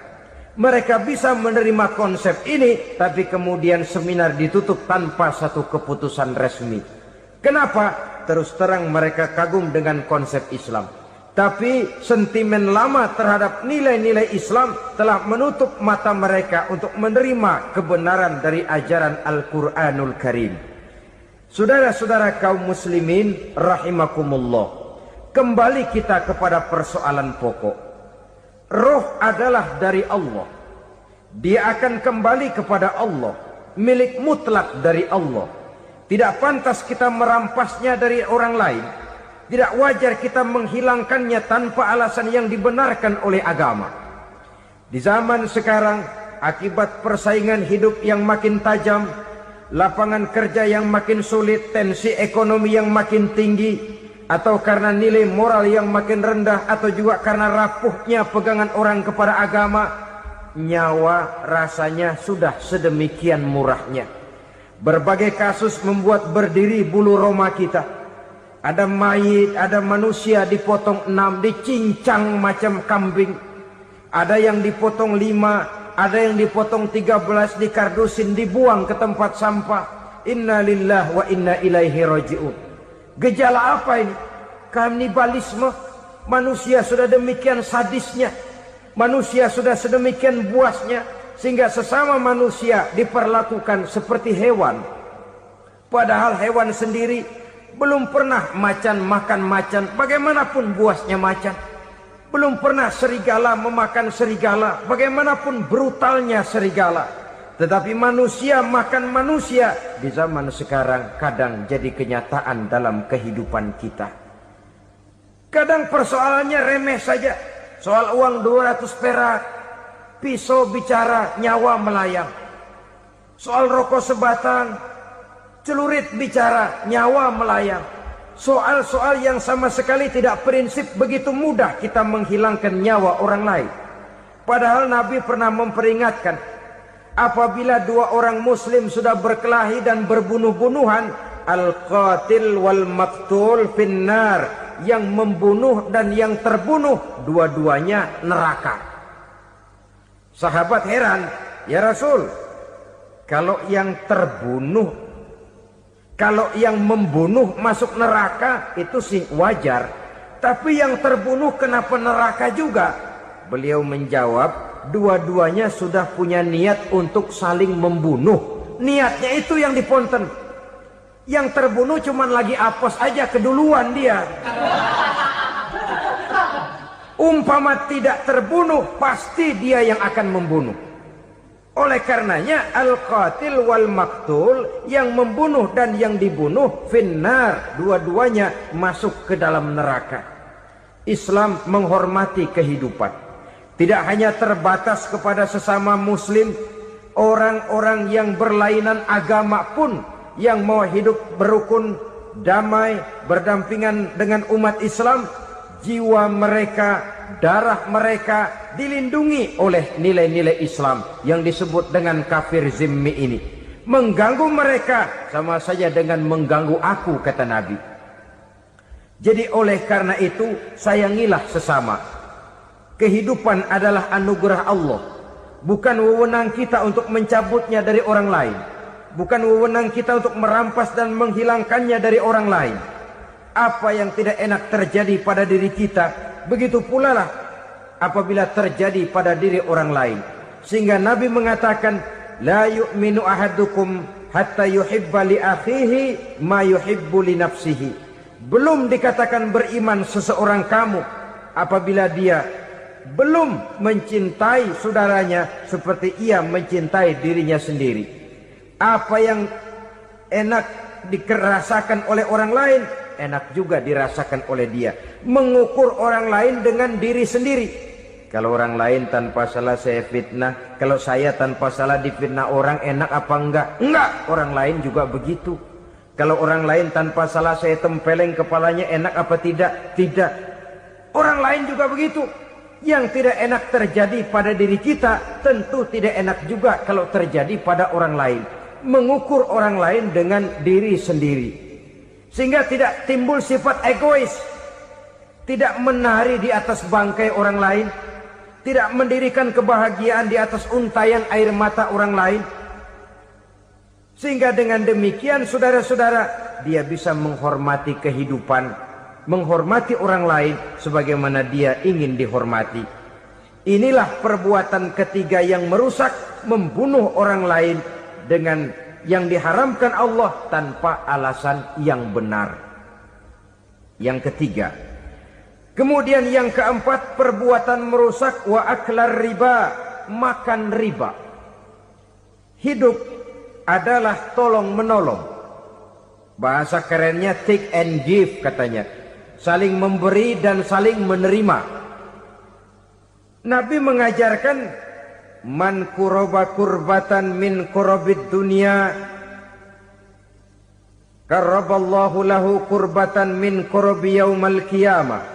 Mereka bisa menerima konsep ini, tapi kemudian seminar ditutup tanpa satu keputusan resmi. Kenapa? Terus terang mereka kagum dengan konsep Islam, tapi sentimen lama terhadap nilai-nilai Islam telah menutup mata mereka untuk menerima kebenaran dari ajaran Al-Quranul Karim. Saudara-saudara kaum muslimin rahimakumullah, kembali kita kepada persoalan pokok. Roh adalah dari Allah. Dia akan kembali kepada Allah, milik mutlak dari Allah. Tidak pantas kita merampasnya dari orang lain. Tidak wajar kita menghilangkannya tanpa alasan yang dibenarkan oleh agama. Di zaman sekarang, akibat persaingan hidup yang makin tajam, lapangan kerja yang makin sulit, tensi ekonomi yang makin tinggi, atau karena nilai moral yang makin rendah, atau juga karena rapuhnya pegangan orang kepada agama, nyawa rasanya sudah sedemikian murahnya. Berbagai kasus membuat berdiri bulu roma kita. Ada mayit, ada manusia dipotong 6, dicincang macam kambing. Ada yang dipotong 5, ada yang dipotong 13, dikardusin, dibuang ke tempat sampah. Inna lillahi wa inna ilaihi raji'un. Gejala apa ini? Kanibalisme. Manusia sudah demikian sadisnya, manusia sudah sedemikian buasnya, sehingga sesama manusia diperlakukan seperti hewan. Padahal hewan sendiri belum pernah macan makan macan, bagaimanapun buasnya macan. Belum pernah serigala memakan serigala, bagaimanapun brutalnya serigala. Tetapi manusia makan manusia di zaman sekarang kadang jadi kenyataan dalam kehidupan kita. Kadang persoalannya remeh saja. Soal uang 200 perak, pisau bicara, nyawa melayang. Soal rokok sebatang, celurit bicara, nyawa melayang. Soal-soal yang sama sekali tidak prinsip, begitu mudah kita menghilangkan nyawa orang lain. Padahal Nabi pernah memperingatkan, apabila dua orang muslim sudah berkelahi dan berbunuh-bunuhan, al-qatil wal maqtul finnar, yang membunuh dan yang terbunuh dua-duanya neraka. Sahabat heran, ya Rasul, kalau yang terbunuh, kalau yang membunuh masuk neraka itu sih wajar, tapi yang terbunuh kenapa neraka juga? Beliau menjawab, dua-duanya sudah punya niat untuk saling membunuh. Niatnya itu yang diponten. Yang terbunuh cuman lagi apes aja, keduluan dia. Umpama tidak terbunuh, pasti dia yang akan membunuh. Oleh karenanya al-qatil wal maktul, yang membunuh dan yang dibunuh, finnar, dua-duanya masuk ke dalam neraka. Islam menghormati kehidupan, tidak hanya terbatas kepada sesama muslim, orang-orang yang berlainan agama pun yang mau hidup berukun, damai, berdampingan dengan umat Islam, jiwa mereka, darah mereka dilindungi oleh nilai-nilai Islam yang disebut dengan kafir zimmi ini. Mengganggu mereka sama saja dengan mengganggu aku, kata Nabi. Jadi oleh karena itu, sayangilah sesama. Kehidupan adalah anugerah Allah, bukan wewenang kita untuk mencabutnya dari orang lain, bukan wewenang kita untuk merampas dan menghilangkannya dari orang lain. Apa yang tidak enak terjadi pada diri kita, begitu pula lah apabila terjadi pada diri orang lain. Sehingga Nabi mengatakan, la yu'minu ahadukum hatta yuhibba li akhihi ma yuhibbu li nafsihi. Belum dikatakan beriman seseorang kamu apabila dia belum mencintai saudaranya seperti ia mencintai dirinya sendiri. Apa yang enak dirasakan oleh orang lain, enak juga dirasakan oleh dia. Mengukur orang lain dengan diri sendiri. Kalau orang lain tanpa salah saya fitnah, kalau saya tanpa salah difitnah orang, enak apa enggak? Enggak, orang lain juga begitu. Kalau orang lain tanpa salah saya tempeleng kepalanya, enak apa tidak? Tidak. Orang lain juga begitu. Yang tidak enak terjadi pada diri kita, tentu tidak enak juga kalau terjadi pada orang lain. Mengukur orang lain dengan diri sendiri, sehingga tidak timbul sifat egois, tidak menari di atas bangkai orang lain, tidak mendirikan kebahagiaan di atas untayan air mata orang lain. Sehingga dengan demikian saudara-saudara, dia bisa menghormati kehidupan, menghormati orang lain sebagaimana dia ingin dihormati. Inilah perbuatan ketiga yang merusak, membunuh orang lain dengan yang diharamkan Allah tanpa alasan yang benar. Yang ketiga. Kemudian yang keempat, perbuatan merusak, wa aklar riba, makan riba. Hidup adalah tolong menolong. Bahasa kerennya take and give katanya. Saling memberi dan saling menerima. Nabi mengajarkan, man kuraba kurbatan min kurabid dunia karaballahu lahu kurbatan min kurabi yaumal qiyamah.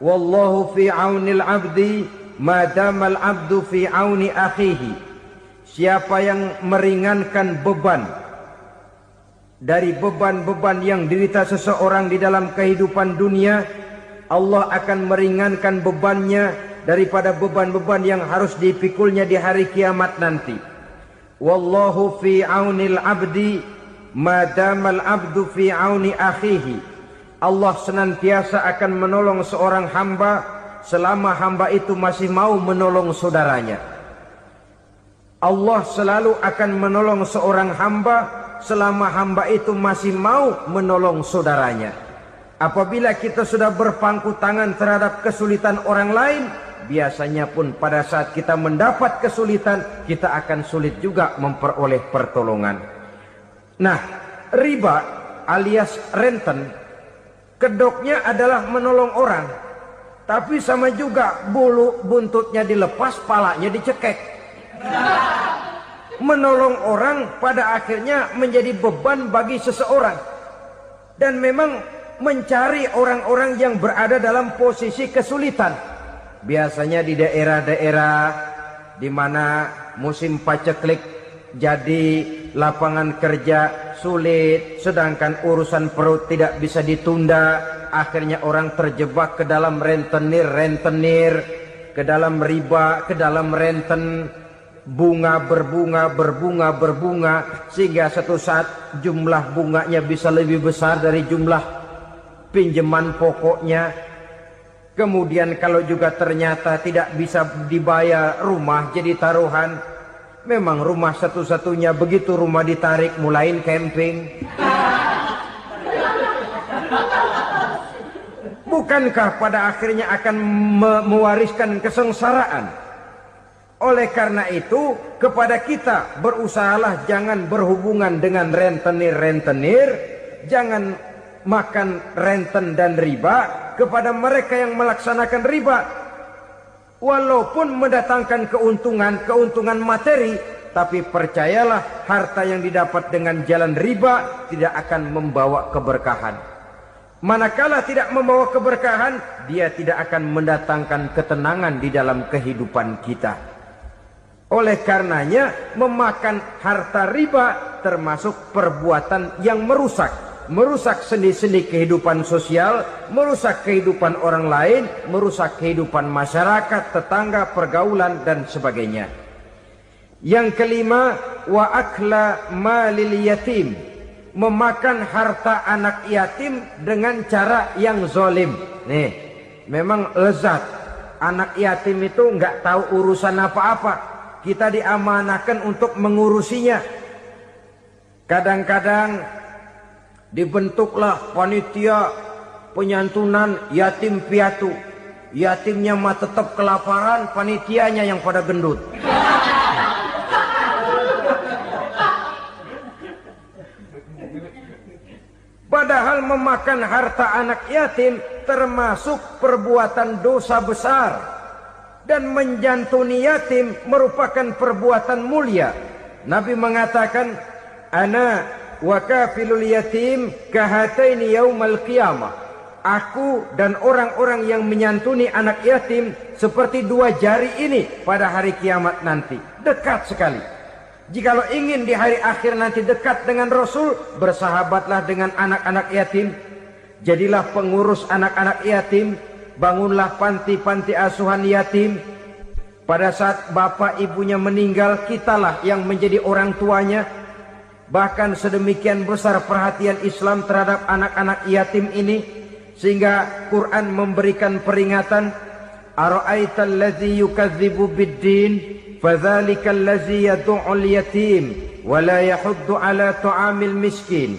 Wallahu fi aunil abdi madamal abdu fi auni akhihi. Siapa yang meringankan beban dari beban-beban yang dirita seseorang di dalam kehidupan dunia, Allah akan meringankan bebannya daripada beban-beban yang harus dipikulnya di hari kiamat nanti. Wallahu fi aunil abdi madamal abdu fi auni akhihi. Allah senantiasa akan menolong seorang hamba selama hamba itu masih mau menolong saudaranya. Allah selalu akan menolong seorang hamba selama hamba itu masih mau menolong saudaranya. Apabila kita sudah berpangku tangan terhadap kesulitan orang lain, biasanya pun pada saat kita mendapat kesulitan, kita akan sulit juga memperoleh pertolongan. Nah, riba alias renten, kedoknya adalah menolong orang, tapi sama juga bulu buntutnya dilepas, palanya dicekek. Menolong orang pada akhirnya menjadi beban bagi seseorang. Dan memang mencari orang-orang yang berada dalam posisi kesulitan. Biasanya di daerah-daerah di mana musim paceklik jadi lapangan kerja sulit, sedangkan urusan perut tidak bisa ditunda, akhirnya orang terjebak ke dalam rentenir, ke dalam riba, ke dalam renten. Bunga berbunga sehingga satu saat jumlah bunganya bisa lebih besar dari jumlah pinjaman pokoknya. Kemudian kalau juga ternyata tidak bisa dibayar, rumah jadi taruhan. Memang rumah satu-satunya, begitu rumah ditarik mulain camping. Bukankah pada akhirnya akan mewariskan kesengsaraan? Oleh karena itu, kepada kita berusahalah jangan berhubungan dengan rentenir-rentenir, jangan makan renten dan riba kepada mereka yang melaksanakan riba. Walaupun mendatangkan keuntungan materi, tapi percayalah harta yang didapat dengan jalan riba tidak akan membawa keberkahan. Manakala tidak membawa keberkahan, dia tidak akan mendatangkan ketenangan di dalam kehidupan kita. Oleh karenanya, memakan harta riba termasuk perbuatan yang merusak sendi-sendi kehidupan sosial, merusak kehidupan orang lain, merusak kehidupan masyarakat, tetangga, pergaulan, dan sebagainya. Yang kelima, wa akla malil yatim, memakan harta anak yatim dengan cara yang zalim. Nih, memang lezat. Anak yatim itu nggak tahu urusan apa-apa. Kita diamanahkan untuk mengurusinya. Kadang-kadang dibentuklah panitia penyantunan yatim piatu. Yatimnya mah tetap kelaparan, panitianya yang pada gendut. Padahal memakan harta anak yatim termasuk perbuatan dosa besar. Dan menjantuni yatim merupakan perbuatan mulia. Nabi mengatakan, ana wa kafilul yatim kahataini yaumal qiyamah. Aku dan orang-orang yang menyantuni anak yatim seperti dua jari ini pada hari kiamat nanti. Dekat sekali. Jikalau ingin di hari akhir nanti dekat dengan Rasul, bersahabatlah dengan anak-anak yatim. Jadilah pengurus anak-anak yatim. Bangunlah panti-panti asuhan yatim. Pada saat bapak ibunya meninggal, kitalah yang menjadi orang tuanya. Bahkan sedemikian besar perhatian Islam terhadap anak-anak yatim ini, sehingga Quran memberikan peringatan, ara'aital ladzi yukadzibu biddin fadzalikal ladzi yad'ul yatim wa la yahuddu ala ta'amil miskin.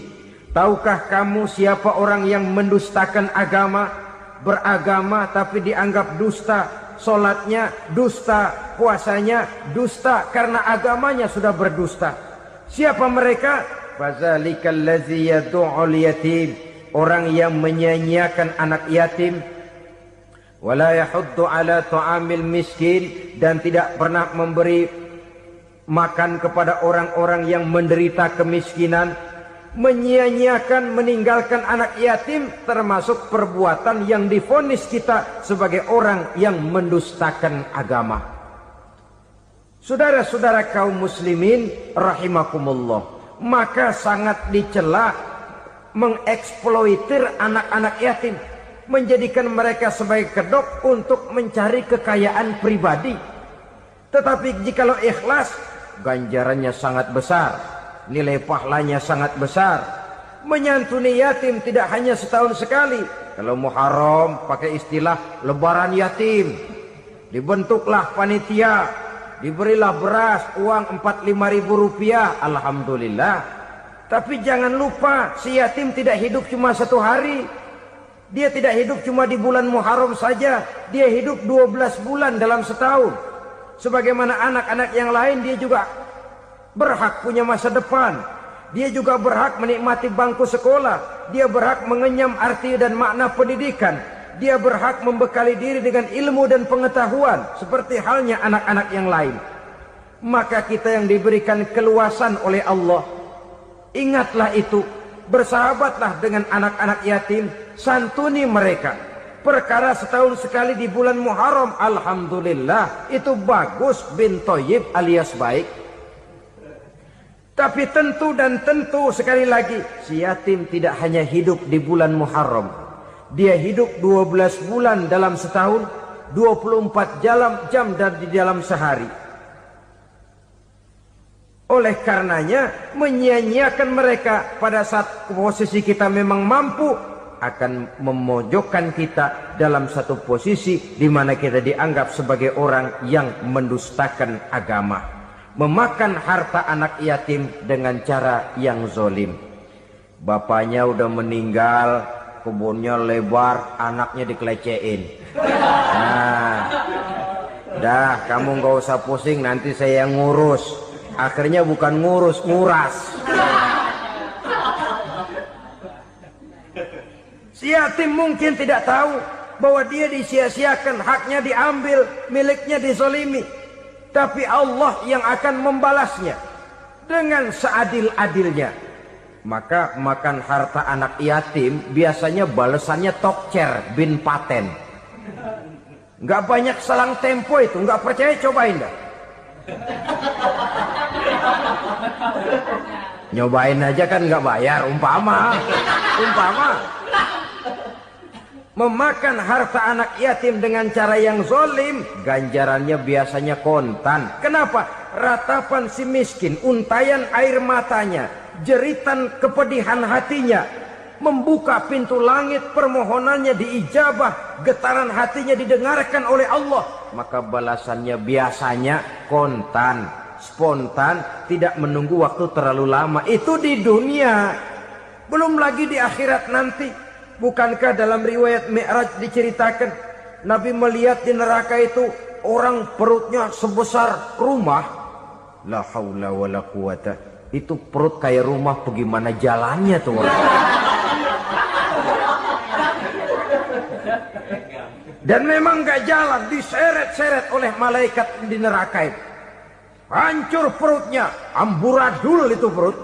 Tahukah kamu siapa orang yang mendustakan agama? Beragama tapi dianggap dusta, solatnya dusta, puasanya dusta karena agamanya sudah berdusta. Siapa mereka? Fazalikal ladzi yad'ul yatim, orang yang menyia-nyiakan anak yatim, wala yahuddu ala ta'amil miskin, dan tidak pernah memberi makan kepada orang-orang yang menderita kemiskinan. Menyia-nyiakan, meninggalkan anak yatim termasuk perbuatan yang divonis kita sebagai orang yang mendustakan agama. Saudara-saudara kaum muslimin rahimakumullah, maka sangat dicela mengeksploitir anak-anak yatim, menjadikan mereka sebagai kedok untuk mencari kekayaan pribadi. Tetapi jikalau ikhlas, ganjarannya sangat besar, nilai pahalanya sangat besar. Menyantuni yatim tidak hanya setahun sekali. Kalau Muharram pakai istilah lebaran yatim. Dibentuklah panitia, diberilah beras, uang 4-5 ribu rupiah. Alhamdulillah. Tapi jangan lupa, si yatim tidak hidup cuma satu hari. Dia tidak hidup cuma di bulan Muharram saja. Dia hidup 12 bulan dalam setahun. Sebagaimana anak-anak yang lain, dia juga berhak punya masa depan. Dia juga berhak menikmati bangku sekolah. Dia berhak mengenyam arti dan makna pendidikan. Dia berhak membekali diri dengan ilmu dan pengetahuan seperti halnya anak-anak yang lain. Maka kita yang diberikan keluasan oleh Allah, ingatlah itu. Bersahabatlah dengan anak-anak yatim, santuni mereka. Perkara setahun sekali di bulan Muharram, alhamdulillah, itu bagus, bin Thayyib alias baik. Tapi tentu dan tentu sekali lagi, si yatim tidak hanya hidup di bulan Muharram. Dia hidup 12 bulan dalam setahun, 24 jam di dalam sehari. Oleh karenanya, menyia-nyiakan mereka pada saat posisi kita memang mampu, akan memojokkan kita dalam satu posisi di mana kita dianggap sebagai orang yang mendustakan agama. Memakan harta anak yatim dengan cara yang zolim. Bapaknya udah meninggal, kebunnya lebar, anaknya dikelecehin. Nah, Dah, kamu nggak usah pusing, nanti saya yang ngurus. Akhirnya bukan ngurus, nguras. Si yatim mungkin tidak tahu bahwa dia disia-siakan, haknya diambil, miliknya dizolimi. Tapi Allah yang akan membalasnya dengan seadil-adilnya. Maka makan harta anak yatim biasanya balasannya tokcer bin paten. Nggak banyak selang tempo itu, nggak percaya cobain dah. Nyobain aja kan nggak bayar, umpama. Memakan harta anak yatim dengan cara yang zolim, ganjarannya biasanya kontan. Kenapa? Ratapan si miskin, untayan air matanya, jeritan kepedihan hatinya, membuka pintu langit, permohonannya diijabah, getaran hatinya didengarkan oleh Allah. Maka balasannya biasanya kontan, spontan, tidak menunggu waktu terlalu lama. Itu di dunia, belum lagi di akhirat nanti. Bukankah dalam riwayat Mi'raj diceritakan Nabi melihat di neraka itu orang perutnya sebesar rumah. La haula wala quwata. Itu perut kayak rumah, bagaimana jalannya tuh orang. Dan memang gak jalan, diseret-seret oleh malaikat di neraka itu. Hancur perutnya, amburadul itu perut.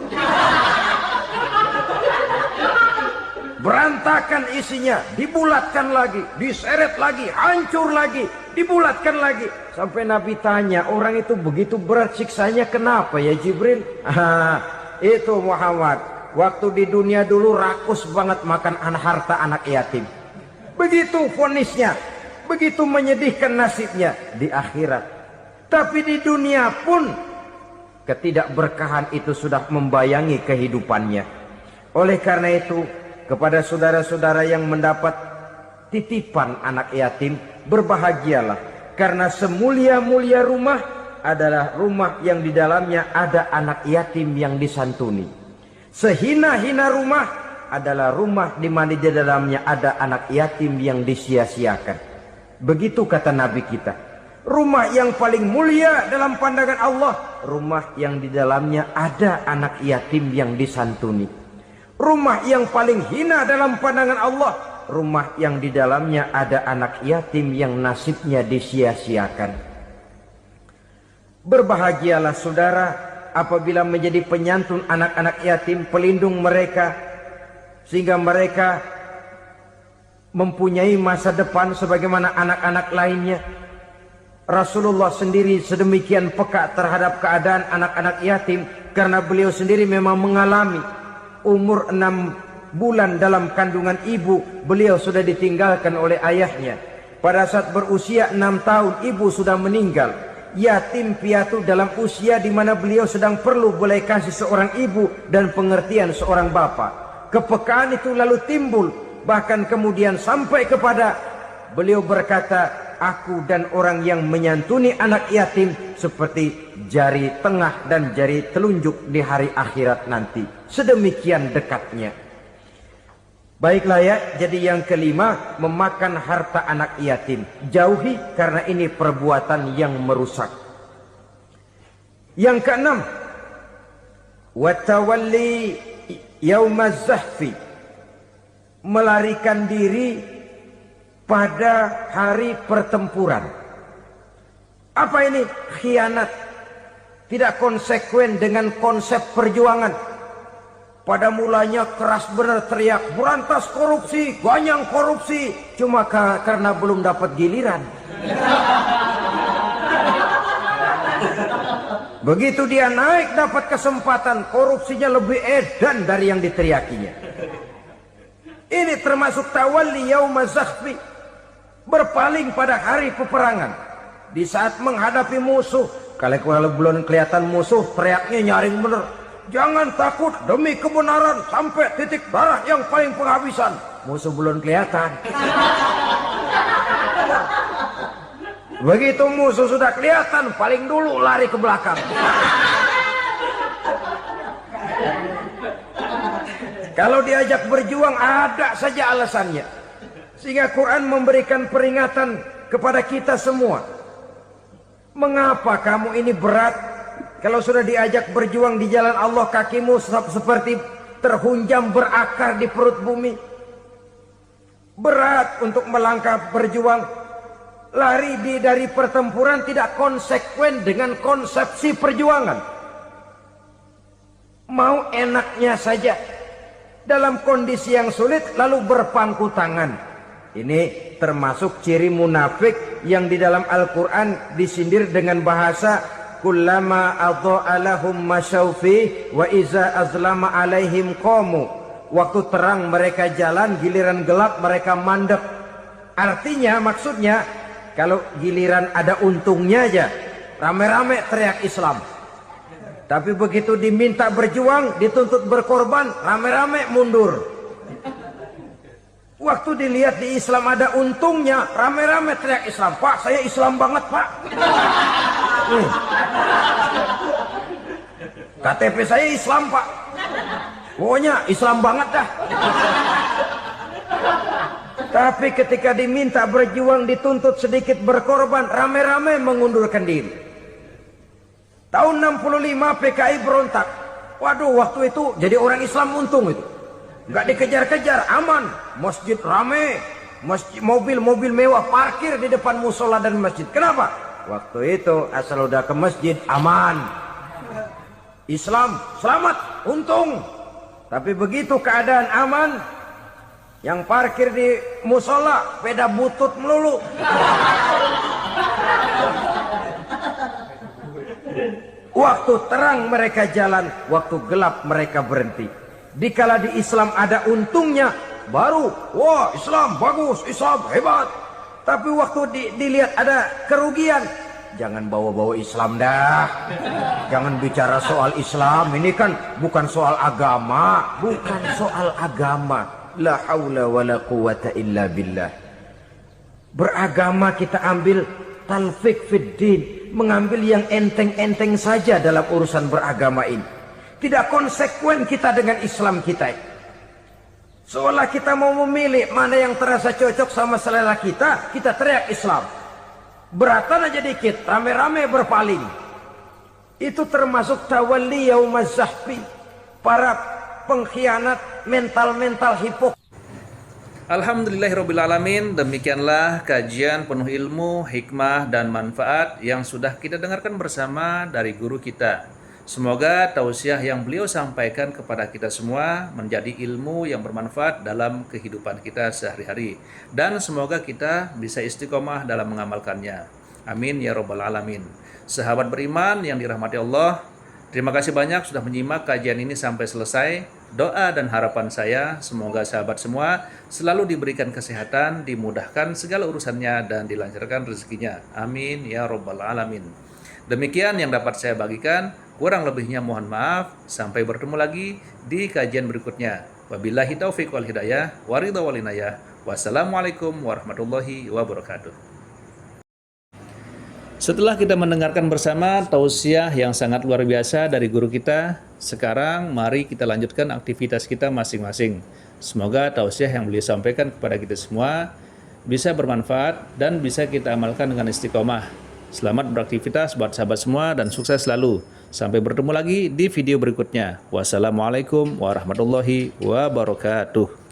Berantakan isinya, dibulatkan lagi, diseret lagi, hancur lagi, dibulatkan lagi. Sampai Nabi tanya, orang itu begitu berat siksanya kenapa ya Jibril? Itu Muhammad, waktu di dunia dulu rakus banget makan harta anak yatim. Begitu vonisnya, begitu menyedihkan nasibnya di akhirat. Tapi di dunia pun ketidakberkahan itu sudah membayangi kehidupannya. Oleh karena itu, kepada saudara-saudara yang mendapat titipan anak yatim, berbahagialah, karena semulia-mulia rumah adalah rumah yang di dalamnya ada anak yatim yang disantuni. Sehina-hina rumah adalah rumah di mana di dalamnya ada anak yatim yang disia-siakan. Begitu kata Nabi kita. Rumah yang paling mulia dalam pandangan Allah, rumah yang di dalamnya ada anak yatim yang disantuni. Rumah yang paling hina dalam pandangan Allah, rumah yang di dalamnya ada anak yatim yang nasibnya disia-siakan. Berbahagialah saudara apabila menjadi penyantun anak-anak yatim, pelindung mereka, sehingga mereka mempunyai masa depan sebagaimana anak-anak lainnya. Rasulullah sendiri sedemikian peka terhadap keadaan anak-anak yatim karena beliau sendiri memang mengalami. Umur 6 bulan dalam kandungan ibu, beliau sudah ditinggalkan oleh ayahnya. Pada saat berusia 6 tahun, ibu sudah meninggal. Yatim piatu dalam usia di mana beliau sedang perlu belas kasih seorang ibu dan pengertian seorang bapa. Kepekaan itu lalu timbul, bahkan kemudian sampai kepada beliau berkata, aku dan orang yang menyantuni anak yatim seperti jari tengah dan jari telunjuk di hari akhirat nanti. Sedemikian dekatnya. Baiklah ya, jadi yang kelima, memakan harta anak yatim. Jauhi karena ini perbuatan yang merusak. Yang keenam, watawalli yaumaz zahfi. Melarikan diri pada hari pertempuran. Apa ini? Khianat. Tidak konsekuen dengan konsep perjuangan. Pada mulanya keras benar teriak, berantas korupsi, ganyang korupsi. Cuma karena belum dapat giliran. Begitu dia naik dapat kesempatan, korupsinya lebih edan dari yang diteriakinya. Ini termasuk tawalli yaumaz zahfi. Berpaling pada hari peperangan. Di saat menghadapi musuh, kalau belum kelihatan musuh, teriaknya nyaring bener. Jangan takut demi kebenaran sampai titik darah yang paling penghabisan. Musuh belum kelihatan. Begitu musuh sudah kelihatan, paling dulu lari ke belakang. Kalau diajak berjuang ada saja alasannya. Sehingga Quran memberikan peringatan kepada kita semua. Mengapa kamu ini berat? Kalau sudah diajak berjuang di jalan Allah, kakimu seperti terhunjam berakar di perut bumi. Berat untuk melangkah berjuang. Lari dari pertempuran tidak konsekuen dengan konsepsi perjuangan. Mau enaknya saja. Dalam kondisi yang sulit lalu berpangku tangan. Ini termasuk ciri munafik yang di dalam Al-Quran disindir dengan bahasa kullama adha'a lahum masyaufi wa iza azlama alaihim qamu. Waktu terang mereka jalan, giliran gelap mereka mandek. Artinya, maksudnya, kalau giliran ada untungnya aja, rame-rame teriak Islam. Tapi begitu diminta berjuang, dituntut berkorban, rame-rame mundur. Waktu dilihat di Islam ada untungnya, rame-rame teriak Islam. Pak, saya Islam banget, Pak. KTP saya Islam, Pak. Pokoknya Islam banget dah. Tapi ketika diminta berjuang, dituntut sedikit berkorban, rame-rame mengundurkan diri. Tahun 65 PKI berontak. Waduh, waktu itu jadi orang Islam untung itu. Nggak dikejar-kejar, aman. Masjid rame, mobil-mobil mewah parkir di depan musola dan masjid. Kenapa? Waktu itu asal udah ke masjid aman. Islam selamat, untung. Tapi begitu keadaan aman, yang parkir di musola sepeda butut melulu. Waktu terang mereka jalan, waktu gelap mereka berhenti. Dikala di Islam ada untungnya, baru wah Islam bagus, Islam hebat. Tapi waktu dilihat ada kerugian, jangan bawa-bawa Islam dah. Jangan bicara soal Islam, ini kan bukan soal agama. Bukan soal agama. La haula wa la quwata illa billah. Beragama kita ambil talfik fid din, mengambil yang enteng-enteng saja dalam urusan beragama ini. Tidak konsekuen kita dengan Islam kita. Seolah kita mau memilih mana yang terasa cocok sama selera kita, kita teriak Islam. Beratan aja dikit, rame-rame berpaling. Itu termasuk tawalli yaumaz zahfi. Para pengkhianat mental-mental hipokrit. Alhamdulillahirrabbilalamin. Demikianlah kajian penuh ilmu, hikmah, dan manfaat yang sudah kita dengarkan bersama dari guru kita. Semoga tausiah yang beliau sampaikan kepada kita semua menjadi ilmu yang bermanfaat dalam kehidupan kita sehari-hari. Dan semoga kita bisa istiqomah dalam mengamalkannya. Amin ya rabbal alamin. Sahabat beriman yang dirahmati Allah, terima kasih banyak sudah menyimak kajian ini sampai selesai. Doa dan harapan saya semoga sahabat semua selalu diberikan kesehatan, dimudahkan segala urusannya, dan dilancarkan rezekinya. Amin ya rabbal alamin. Demikian yang dapat saya bagikan. Kurang lebihnya mohon maaf. Sampai bertemu lagi di kajian berikutnya. Wabillahi taufiq wal hidayah. Waridha wal inayah. Wassalamualaikum warahmatullahi wabarakatuh. Setelah kita mendengarkan bersama tausiah yang sangat luar biasa dari guru kita, sekarang mari kita lanjutkan aktivitas kita masing-masing. Semoga tausiah yang beliau sampaikan kepada kita semua bisa bermanfaat dan bisa kita amalkan dengan istiqomah. Selamat beraktivitas buat sahabat semua dan sukses selalu. Sampai bertemu lagi di video berikutnya. Wassalamualaikum warahmatullahi wabarakatuh.